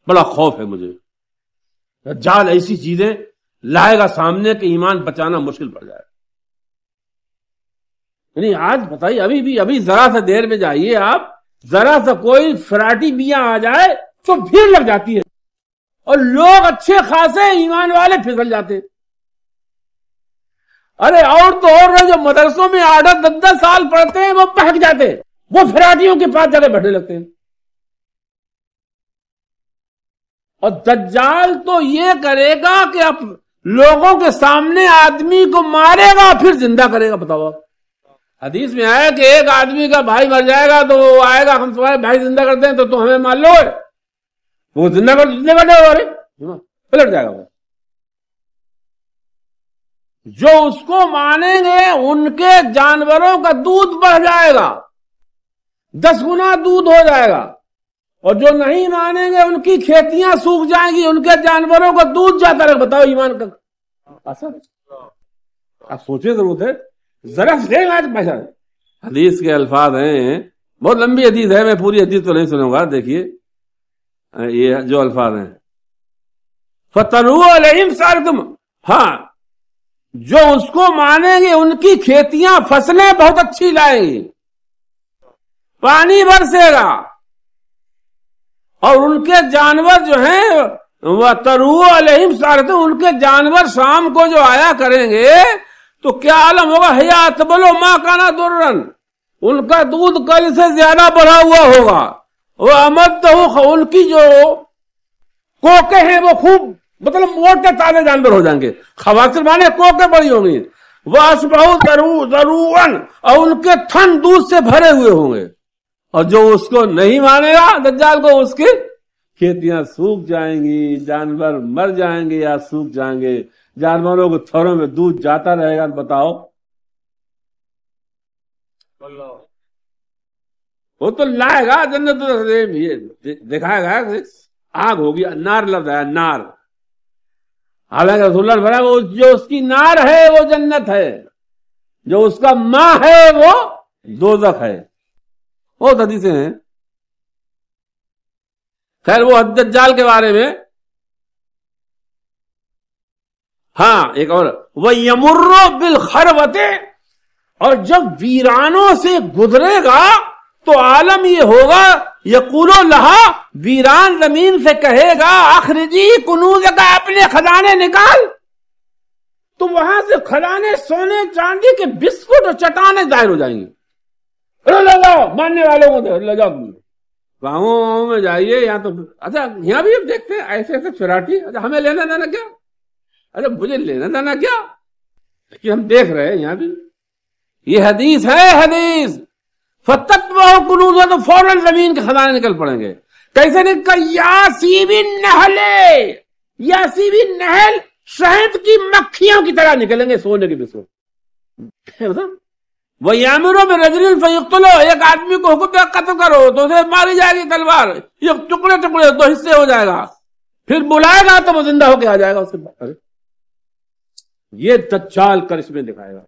بڑا خوف ہے مجھے، دجال ایسی چیزیں لائے گا سامنے کہ ایمان بچانا مشکل پڑ جائے۔ یعنی آج بتائیے، ابھی ذرا سا دیر میں جائیے آپ، ذرا سا کوئی فراٹی میاں آ جائے تو بھیڑ لگ جاتی ہے، اور لوگ اچھے خاصے ایمان والے پھسل جاتے۔ ارے اور تو اور جو مدرسوں میں 8-10 سال پڑھتے ہیں وہ بہک جاتے، وہ فراٹیوں کے پاس جگہ بیٹھنے لگتے ہیں۔ اور دجال تو یہ کرے گا کہ اب لوگوں کے سامنے آدمی کو مارے گا پھر زندہ کرے گا۔ بتاؤ، حدیث میں آیا کہ ایک آدمی کا بھائی مر جائے گا تو وہ آئے گا، ہم تمہارے بھائی زندہ کرتے ہیں تو تم ہمیں مان لو، وہ زندہ پلٹ جائے گا۔ وہ جو اس کو مانیں گے ان کے جانوروں کا دودھ بڑھ جائے گا، 10 گنا دودھ ہو جائے گا، اور جو نہیں مانیں گے ان کی کھیتیاں سوکھ جائیں گی، ان کے جانوروں کا دودھ جاتا رہے۔ بتاؤ ایمان کا اثر، آپ سوچیں ضرور ہے ذرا سے۔ آج پیسہ حدیث کے الفاظ ہیں، بہت لمبی حدیث ہے، میں پوری حدیث تو نہیں سنوں گا، دیکھیے یہ جو الفاظ ہیں، فَتَنُوَ عَلَيْهِمْ سَارِتُمْ، ہاں جو اس کو مانیں گے ان کی کھیتیاں، فصلیں بہت اچھی لائیں گی، پانی برسے گا، اور ان کے جانور جو ہیں وَتَنُوَ عَلَيْهِمْ سَارِتُمْ، ان کے جانور شام کو جو آیا کریں گے تو کیا عالم ہوگا، حیات بلو ماں کانا درن، ان کا دودھ کل سے زیادہ بڑھا ہوا ہوگا، وہ امد ان کی جو کوکے ہیں وہ خوب مطلب موٹے تازے جانور ہو جائیں گے، خواصر مانے کوکے بڑی ہوں گی، وہ اشبہ ضرورن، اور ان کے تھن دودھ سے بھرے ہوئے ہوں گے، اور جو اس کو نہیں مانے گا دجال کو، اس کی کھیتیاں سوکھ جائیں گی، جانور مر جائیں گے یا سوکھ جائیں گے، جانوروں کو تھروں میں دودھ جاتا رہے گا۔ بتاؤ، وہ تو لائے گا جنت، دکھائے گا آگ ہوگی، نار لفظ ہے، نار، حالانکہ رسول اللہ نے فرمایا جو اس کی نار ہے وہ جنت ہے، جو اس کا ماں ہے وہ دوزخ ہے۔ بہت حدیثیں ہیں۔ خیر وہ دجال کے بارے میں، ہاں ایک اور، وَيَمُرُّ بِالْخَرْوَةِ، اور جب ویرانوں سے گزرے گا تو عالم یہ ہوگا، یقولو لہا، ویران زمین سے کہے گا اخرجی کنوز کا، اپنے خزانے نکال، تو وہاں سے خزانے سونے چاندی کے بسکٹ اور چٹانیں ظاہر ہو جائیں گی۔ ماننے والوں کو لے جاؤ، گاؤں میں جائیے، یہاں تو اچھا یہاں بھی دیکھتے ہیں ایسے ایسے فراٹی، اچھا ہمیں لینا دینا کیا، اچھا مجھے لینا دینا کیا، کہ ہم دیکھ رہے ہیں یہاں بھی یہ حدیث ہے، حدیث فَتَتْبَعُ كُنُوزَ، تو فوراً زمین کے خزانے نکل پڑیں گے۔ کیسے نکل، یاسیب النحل، یاسیب النحل، شہد کی مکھیوں کی طرح نکلیں گے سونے کے بسکٹ۔ وَيَأْمُرُ بِرَجُلٍ فَيُقْتَلُ، ایک آدمی کو حکم دے قتل کرو تو اسے ماری جائے گی تلوار، یہ ٹکڑے ٹکڑے 2 حصے ہو جائے گا، پھر بلائے گا تو وہ زندہ ہو کے آ جائے گا اس کے بعد۔ یہ دجال کرشمے دکھائے گا۔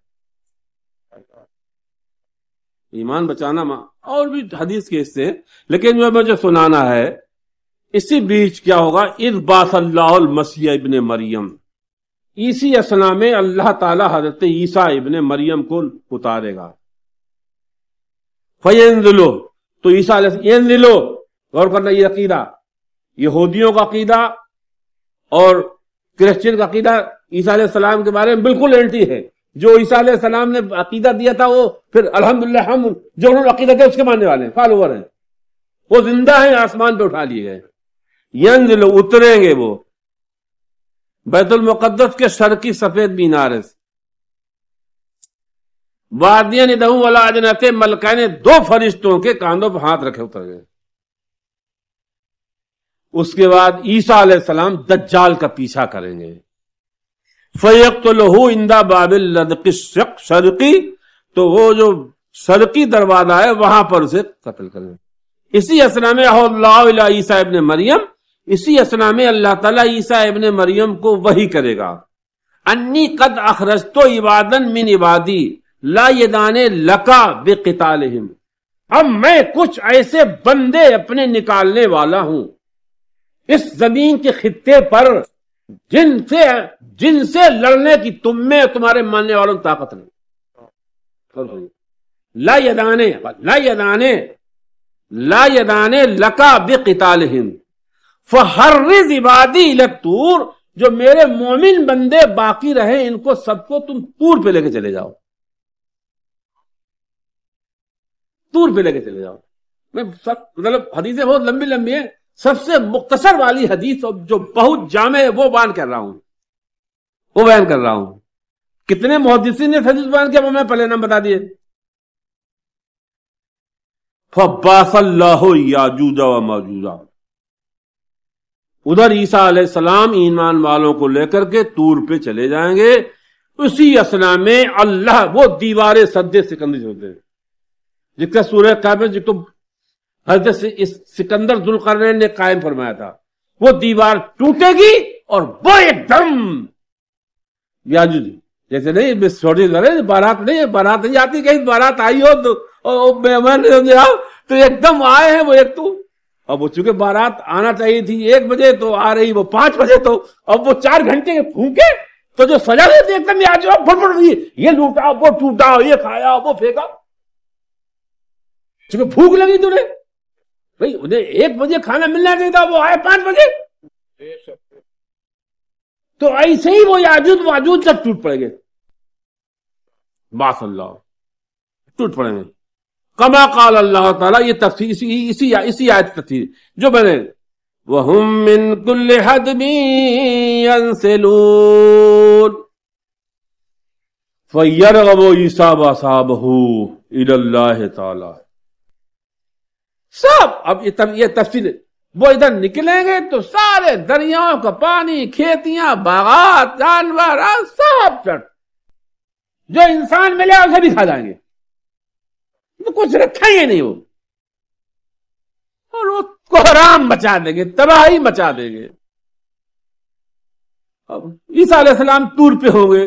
ایمان بچانا اور بھی حدیث کے حصے، لیکن جو مجھے سنانا ہے اسی بیچ کیا ہوگا، اذ بعث اللہ المسیح ابن مریم، اسی اسنا میں اللہ تعالی حضرت عیسیٰ ابن مریم کو اتارے گا۔ فینزلو، تو عیسیٰ علیہ السلام، ینزلو، غور کرنا یہ عقیدہ یہودیوں کا عقیدہ اور کرسچن کا عقیدہ عیسیٰ علیہ السلام کے بارے میں بالکل اینٹی ہے۔ جو عیسیٰ علیہ السلام نے عقیدہ دیا تھا وہ پھر الحمدللہ ہم جو انہوں نے عقیدہ دیا اس کے ماننے والے ہیں، فالوور ہیں، وہ زندہ ہیں، آسمان پہ اٹھا لیے گئے۔ ینزل، اتریں گے وہ بیت المقدس کے شرقی سفید مینار سے، وادین یدہو ولا اجنحتہ ملکین، دو فرشتوں کے کاندھوں پہ ہاتھ رکھے اتر گئے۔ اس کے بعد عیسیٰ علیہ السلام دجال کا پیچھا کریں گے، فَيَقْتُلُهُ عِنْدَ بَابِ اللَّدْقِ الشَّرْقِ، تو وہ جو شرقی دروازہ ہے وہاں پر اسے قتل کریں گے۔ اسی اسنا میں اللہ علیہ عیسیٰ ابن مریم، اسی اسنا میں اللہ تعالیٰ عیسیٰ ابن مریم کو وحی کرے گا، انی قد اخرجت عبادا من عبادی لا یدان لکا بقتالہم، اب میں کچھ ایسے بندے اپنے نکالنے والا ہوں اس زمین کے خطے پر جن سے لڑنے کی تم میں تمہارے ماننے والوں کی طاقت نہیں۔ لا یدانے لکا بقتالہم فحرز عبادی الی الطور، جو میرے مومن بندے باقی رہے ان کو سب کو تم طور پہ لے کے چلے جاؤ، طور پہ لے کے چلے جاؤ۔ میں سب مطلب حدیثیں بہت لمبی لمبی ہیں، سب سے مختصر والی حدیث جو بہت جامع ہے وہ بیان کر رہا ہوں، کتنے محدثین نے حدیث بیان کیا وہ میں پہلے نام بتا دیے۔ فَبَعَثَ اللَّهُ یاجوج و ماجوج، ادھر عیسیٰ علیہ السلام ایمان والوں کو لے کر کے طور پہ چلے جائیں گے، اسی اسنا میں اللہ وہ دیواریں سد سکندر ہوتے ہیں جس کا سورہ کہف میں جو حضرت سکندر ذوالقرنین نے قائم فرمایا تھا، وہ دیوار ٹوٹے گی اور وہ ایک دم یاجوج، جیسے نہیں چھوٹی لڑے بارات نہیں آتی، کہیں بارات آئی ہو تو مہمان تو ایک دم آئے ہیں وہ ایک تو، اب وہ چونکہ بارات آنا چاہیے تھی 1 بجے تو آ رہی وہ 5 بجے، تو اب وہ 4 گھنٹے پھونکے تو جو سجا دیتے ایک دم یہ لوٹا وہ ٹوٹا یہ کھایا وہ پھینکا، چونکہ بھوک لگی تمہیں بھائی، انہیں 1 بجے کھانا ملنا چاہیے تھا، وہ آئے 5 بجے، تو ایسے ہی وہ یاجوج ماجوج سب ٹوٹ پڑیں گے، باس اللہ ٹوٹ پڑیں گے، کما قال اللہ تعالیٰ، یہ تفسیر اسی آیت تفسیر جو میں نے، وَهُم مِّن كُلِّ حَدْبٍ يَنْسِلُونَ فَيَرْغَبُ عِيسَىٰ وَأَصْحَابُهُ إِلَى اللَّهِ تعالیٰ، سب اب یہ تفصیل، وہ ادھر نکلیں گے تو سارے دریاؤں کا پانی، کھیتیاں، باغات، جانور سب چٹ، جو انسان ملے اسے بھی کھا جائیں گے، تو کچھ رکھیں گے نہیں وہ، اور وہ کوہرام مچا دیں گے، تباہی مچا دیں گے۔ اب عیسیٰ علیہ السلام طور پہ ہوں گے،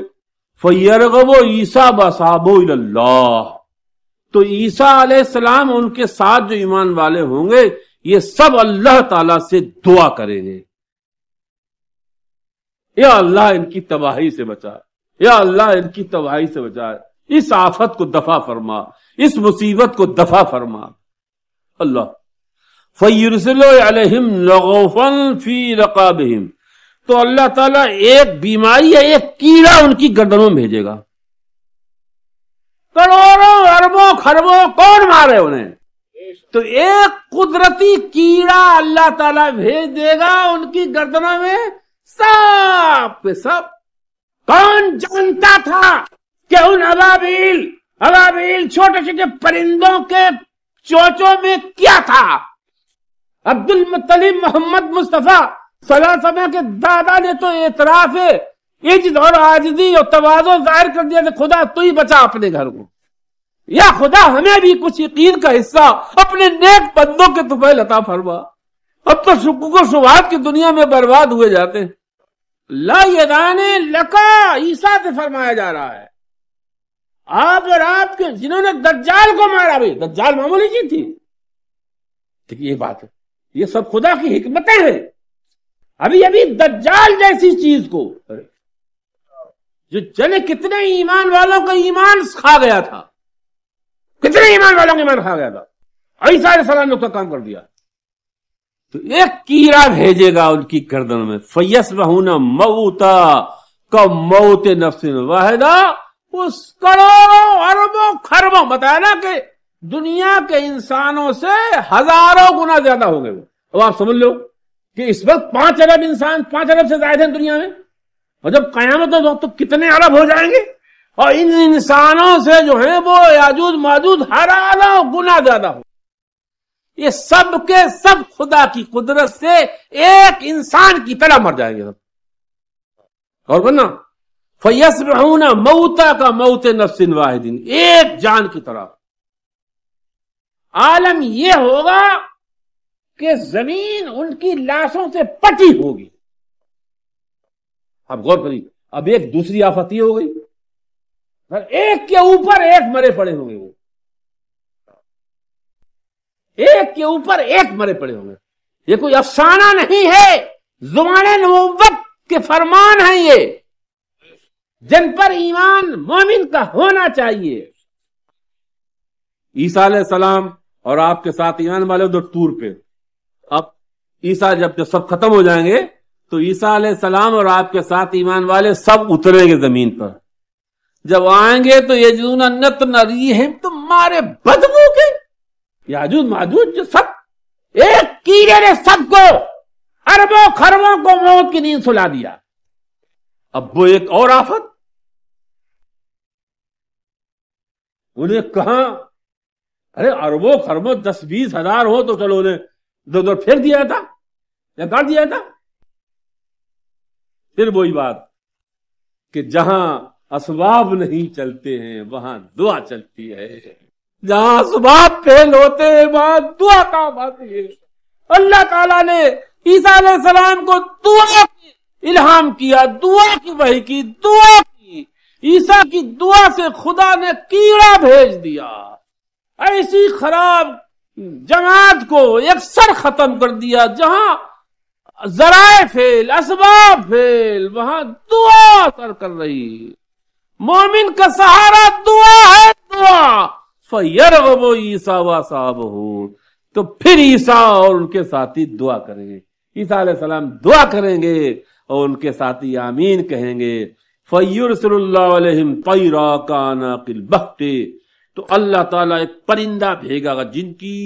فَيَرْغَبُ عِيسَىٰ وَأَصْحَابُهُ إِلَى اللَّهِ، تو عیسیٰ علیہ السلام ان کے ساتھ جو ایمان والے ہوں گے یہ سب اللہ تعالی سے دعا کریں گے، یا اللہ ان کی تباہی سے بچا، یا اللہ ان کی تباہی سے بچا، اس آفت کو دفع فرما، اس مصیبت کو دفع فرما اللہ۔ فَيُرْسِلُ عَلَيْهِمْ لَغَوْفًا فِي رَقَابِهِمْ، تو اللہ تعالیٰ ایک بیماری یا ایک کیڑا ان کی گردنوں میں بھیجے گا، کروڑوں اربوں خربوں کون مارے انہیں، تو ایک قدرتی کیڑا اللہ تعالیٰ بھیج دے گا ان کی گردنوں میں، سب پہ سب۔ کون جانتا تھا کہ ان ابابیل چھوٹے چھوٹے پرندوں کے چوچوں میں کیا تھا؟ عبد المطلب محمد مصطفیٰ صلی اللہ علیہ وسلم کے دادا نے تو اعتراف عجز اور عاجزی اور تواضع ظاہر کر دیا کہ خدا تو ہی بچا اپنے گھر کو، یا خدا ہمیں بھی کچھ یقین کا حصہ اپنے نیک بندوں کے طفیل عطا فرما، اب تو شکوک و شبہات کی دنیا میں برباد ہوئے جاتے ہیں۔ لا یدانے لکا عیسیٰ سے فرمایا جا رہا ہے، آپ اور آپ کے جنہوں نے دجال کو مارا، بھی دجال معمولی چیز تھی، یہ بات ہے، یہ سب خدا کی حکمتیں ہیں۔ ابھی دجال جیسی چیز کو جو چلے کتنے ایمان والوں کا ایمان کھا گیا تھا، کتنے ایمان والوں کا ایمان کھا گیا تھا، عیسیٰ علیہ السلام نے اس کا کام کر دیا، تو ایک کیڑا بھیجے گا ان کی گردن میں، فَيَصْبَحُونَ مَوْتًا كَمَوْتِ نَفْسٍ وَاحِدَةٍ، اس کروڑوں اربوں خربوں، بتایا نا کہ دنیا کے انسانوں سے ہزاروں گنا زیادہ ہو گئے وہ۔ اب آپ سمجھ لو کہ اس وقت 5 ارب انسان، 5 ارب سے زائد ہیں دنیا میں، اور جب قیامت ہو تو کتنے ارب ہو جائیں گے؟ اور ان انسانوں سے جو ہیں وہ یاجوج ماجوج ہزاروں گنا زیادہ ہو. یہ سب کے سب خدا کی قدرت سے ایک انسان کی طرح مر جائیں گے سب. اور بنا فَيَصْبِحُونَ مَوْتًا كَمَوْتِ نَفْسٍ وَاحِدٍ، ایک جان کی طرح. عالم یہ ہوگا کہ زمین ان کی لاشوں سے پٹی ہوگی. اب غور کریے، اب ایک دوسری آفت یہ ہو گئی، ایک کے اوپر ایک مرے پڑے ہوں گے، وہ ایک کے اوپر ایک مرے پڑے ہوں گے. یہ کوئی افسانہ نہیں ہے، زبان نبوت کے فرمان ہیں یہ، جن پر ایمان مومن کا ہونا چاہیے. عیسیٰ علیہ السلام اور آپ کے ساتھ ایمان والے ادھر ٹور پہ. اب عیسیٰ جب سب ختم ہو جائیں گے تو عیسیٰ علیہ السلام اور آپ کے ساتھ ایمان والے سب اتریں گے زمین پر. جب آئیں گے تو یجدون نتن ریحم، تمہارے بدبو کے یاجوج ماجوج جو سب ایک کیڑے نے سب کو اربوں خربوں کو موت کی نیند سلا دیا. اب وہ ایک اور آفت، انہیں کہاں، ارے اربوں خربوں 10-20 ہزار ہو تو چلو انہیں ادھر پھیر دیا تھا یا کر دیا تھا. پھر وہی بات کہ جہاں اسباب نہیں چلتے ہیں وہاں دعا چلتی ہے، جہاں اسباب فیل ہوتے ہیں وہاں دعا کام آتی ہے. اللہ تعالیٰ نے عیسیٰ علیہ السلام کو دعا کی الہام کیا، دعا کی وحی کی، دعا کی. عیسیٰ کی دعا سے خدا نے کیڑا بھیج دیا، ایسی خراب جماعت کو یکسر ختم کر دیا. جہاں ذرائع فیل، اسباب فیل، وہاں دعا اثر کر رہی. مومن کا سہارا دعا ہے، دعا. فَيَرْغَبُ عِيسَىٰ وَأَصْحَابُهُ، تو پھر عیسیٰ اور ان کے ساتھی دعا کریں گے. عیسیٰ علیہ السلام دعا کریں گے اور ان کے ساتھی آمین کہیں گے. فَيُرْسِلُ اللَّهُ عَلَيْهِمْ طَيْرًا كَأَعْنَاقِ الْبَخْتِ، تو اللہ تعالیٰ ایک پرندہ بھیجے گا جن کی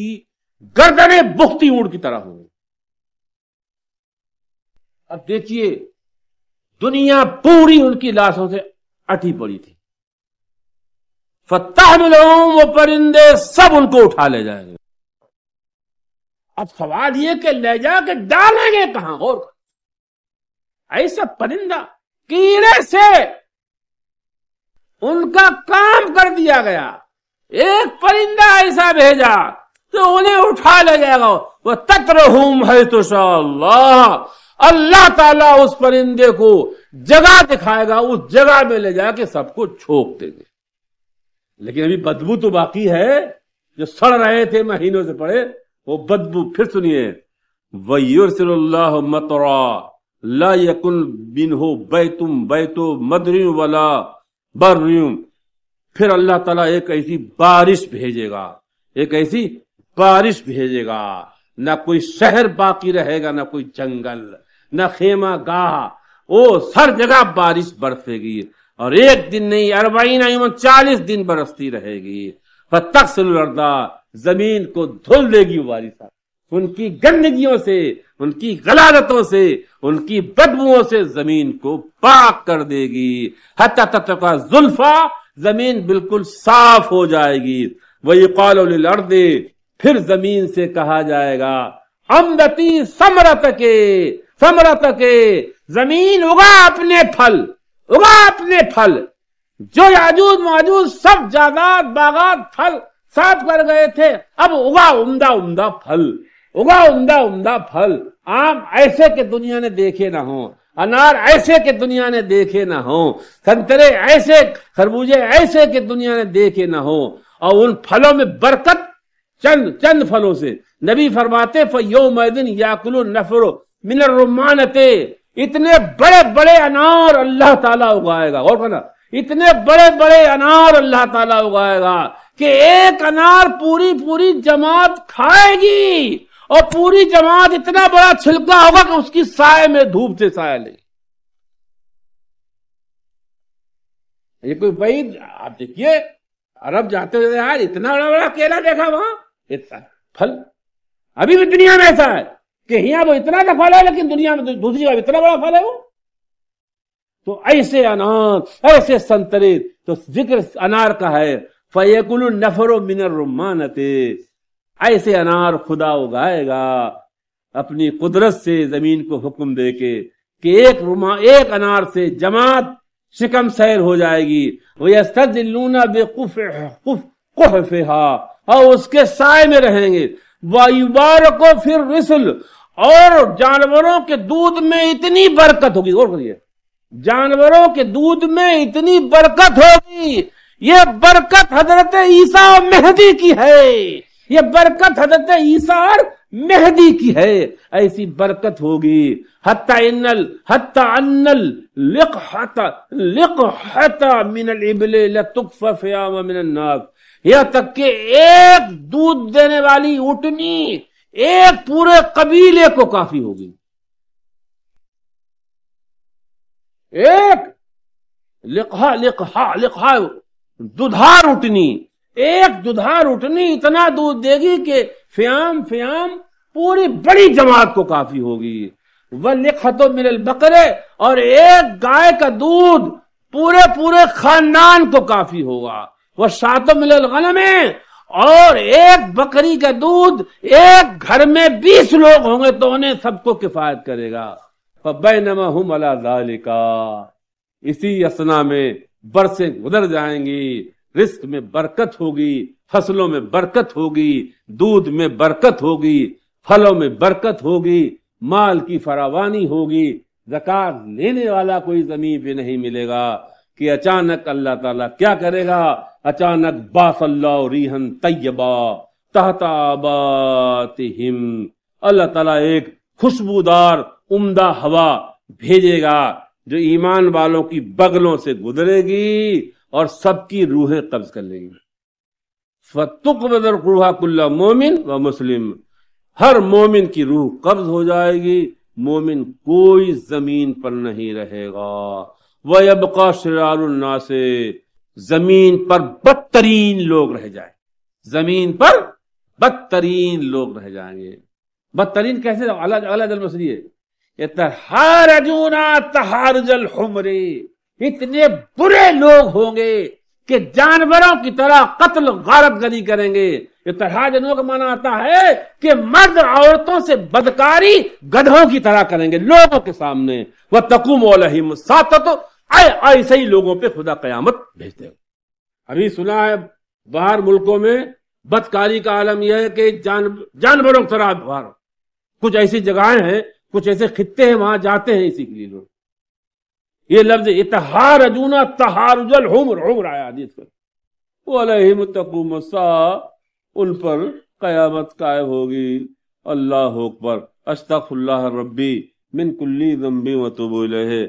گردنیں بختی اونٹ کی طرح ہوں. اب دیکھیے دنیا پوری ان کی لاشوں سے اٹھی پڑی تھی. فَتَحْمِلُهُمْ، وہ پرندے سب ان کو اٹھا لے جائیں گے. اب سوال یہ کہ لے جا کے ڈالیں گے کہاں؟ اور ایسا پرندہ کیڑے سے ان کا کام کر دیا گیا. ایک پرندہ ایسا بھیجا تو انہیں اٹھا لے جائے گا. وَتَتْرُهُمْ حَيْثُ شَاءَ اللَّهُ، اللہ تعالیٰ اس پرندے کو جگہ دکھائے گا، اس جگہ میں لے جا کے سب کو چھوک دیں گے. لیکن ابھی بدبو تو باقی ہے، جو سڑ رہے تھے مہینوں سے پڑے وہ بدبو. پھر سنیے، وَيُرْسِلُ اللَّهُ مَطَرًا لَا يَكُنْ مِنْهُ بَيْتٌ مَدْرٍ وَلَا بَرٍّ، پھر اللہ تعالیٰ ایک ایسی بارش بھیجے گا، ایک ایسی بارش بھیجے گا، نہ کوئی شہر باقی رہے گا، نہ کوئی جنگل، نہ خیمہ گاہ، وہ ہر جگہ بارش برسے گی. اور ایک دن نہیں، 40 یوم 40 دن برستی رہے گی. فَتَغْسِلُ الْأَرْضَ، زمین کو دھل دے گی بارش، ان کی گندگیوں سے، ان کی غلازتوں سے، ان کی بدبوؤں سے زمین کو پاک کر دے گی. حَتَّى تَتْرُكَ زُلْفًا، زمین بالکل صاف ہو جائے گی. وَيُقَالُ لِلْأَرْضِ، پھر زمین سے کہا جائے گا اَنبَتِي ثَمَرَتَكِ، زمین اگا اپنے پھل، اگا اپنے پھل. جو یاجوج ماجوج سب جائیداد باغات پھل صاف کر گئے تھے، اب اگا عمدہ عمدہ پھل، اگا عمدہ عمدہ پھل. آم ایسے کہ دنیا نے دیکھے نہ ہوں، انار ایسے کہ دنیا نے دیکھے نہ ہوں، سنترے ایسے، خربوزے ایسے کہ دنیا نے دیکھے نہ ہوں. اور ان پھلوں میں برکت چند پھلوں سے. نبی فرماتے فَيَوْمَئِذٍ يَأْكُلُ النَّفْرُ مِنَ الرُّمَّانَةِ، اتنے بڑے بڑے انار اللہ تعالیٰ اگائے گا. اور کہنا اتنے بڑے بڑے انار اللہ تعالیٰ اگائے گا کہ ایک انار پوری جماعت کھائے گی، اور پوری جماعت اتنا بڑا چھلکا ہوگا کہ اس کی سائے میں دھوپ سے سایہ لے. یہ کوئی بعید، آپ دیکھیے عرب جاتے ہوئے یار اتنا بڑا بڑا کیلا دیکھا وہاں، اتنا پھل. ابھی بھی دنیا میں ایسا ہے کہ یہاں وہ اتنا کا پھل ہے لیکن دنیا میں دوسری جگہ اتنا بڑا پھل ہے وہ. تو ایسے انار، ایسے سنترے تو ذکر انار کا ہے، فَيَكُلُ النَّفَرُ مِنَ الرُّمَّانَةِ، ایسے انار خدا اگائے گا اپنی قدرت سے زمین کو حکم دے کے کہ ایک انار سے جماعت شکم سیر ہو جائے گی، وَيَسْتَدِلُّونَ بِقُفِّهَا، اور اس کے سائے میں رہیں گے، وَيُبَارَكُ فِي الرِّسْلِ، اور جانوروں کے دودھ میں اتنی برکت ہوگی، غور کریے، جانوروں کے دودھ میں اتنی برکت ہوگی، یہ برکت حضرت عیسیٰ اور مہدی کی ہے، یہ برکت حضرت عیسیٰ اور مہدی کی ہے، ایسی برکت ہوگی حتی ان لقحۃ من الابل لتکف فیام من الناس، یہاں تک کہ ایک دودھ دینے والی اونٹنی ایک پورے قبیلے کو کافی ہوگی، ایک لقحہ دودھار اونٹنی، ایک دودھار اونٹنی اتنا دودھ دے گی کہ فیام پوری بڑی جماعت کو کافی ہوگی، وَلِقْحَةٌ مِّنَ الْبَقَرِ، اور ایک گائے کا دودھ پورے خاندان کو کافی ہوگا، وَشَاةٌ مِّنَ الْغَنَمِ، اور ایک بکری کا دودھ ایک گھر میں 20 لوگ ہوں گے تو انہیں سب کو کفایت کرے گا، فَبَيْنَمَا هُمْ عَلَىٰ ذَلِكَ، اسی اثنا میں برسیں گزر جائیں گی، رزق میں برکت ہوگی، فصلوں میں برکت ہوگی، دودھ میں برکت ہوگی، پھلوں میں برکت ہوگی، مال کی فراوانی ہوگی، زکات لینے والا کوئی زمین پہ نہیں ملے گا کہ اچانک اللہ تعالیٰ کیا کرے گا، اچانک باث اللہ ریحًا طیبا تحت آباتہم، اللہ تعالیٰ ایک خوشبودار عمدہ ہوا بھیجے گا جو ایمان والوں کی بغلوں سے گزرے گی اور سب کی روحیں قبض کر لیں گی، فَتُقْبِضُ الرُّوحَ كُلَّ مُؤْمِنٍ وَمُسْلِمٍ، ہر مومن کی روح قبض ہو جائے گی، مومن کوئی زمین پر نہیں رہے گا، وَيَبْقَى شِرَارُ النَّاسِ، زمین پر بدترین لوگ رہ جائیں، زمین پر بدترین لوگ رہ جائیں گے، بدترین کیسے؟ اللہ جل مسیح یتحارجون تحارج الحمر، اتنے برے لوگ ہوں گے کہ جانوروں کی طرح قتل غارت گری کریں گے، یتحارجون کا معنی آتا ہے کہ مرد عورتوں سے بدکاری گدھوں کی طرح کریں گے لوگوں کے سامنے، وتقوم علیہم الساعۃ، ایسے ہی لوگوں پہ خدا قیامت بھیجتے ہیں۔ ابھی سنا ہے باہر ملکوں میں بدکاری کا عالم یہ ہے کہ جانوروں کی طرح باہر، کچھ ایسی جگہیں ہیں، کچھ ایسے خطے ہیں وہاں جاتے ہیں اسی کے لیے لوگ، یہ لفظ یتحارجون تحارج الحمر، عمر آیا حدیث پر، وعلیہم تقوم الساعۃ، ان پر قیامت قائم ہوگی۔ اللہ اکبر، استغفر اللہ ربی من کل ذنب واتوب الیہ۔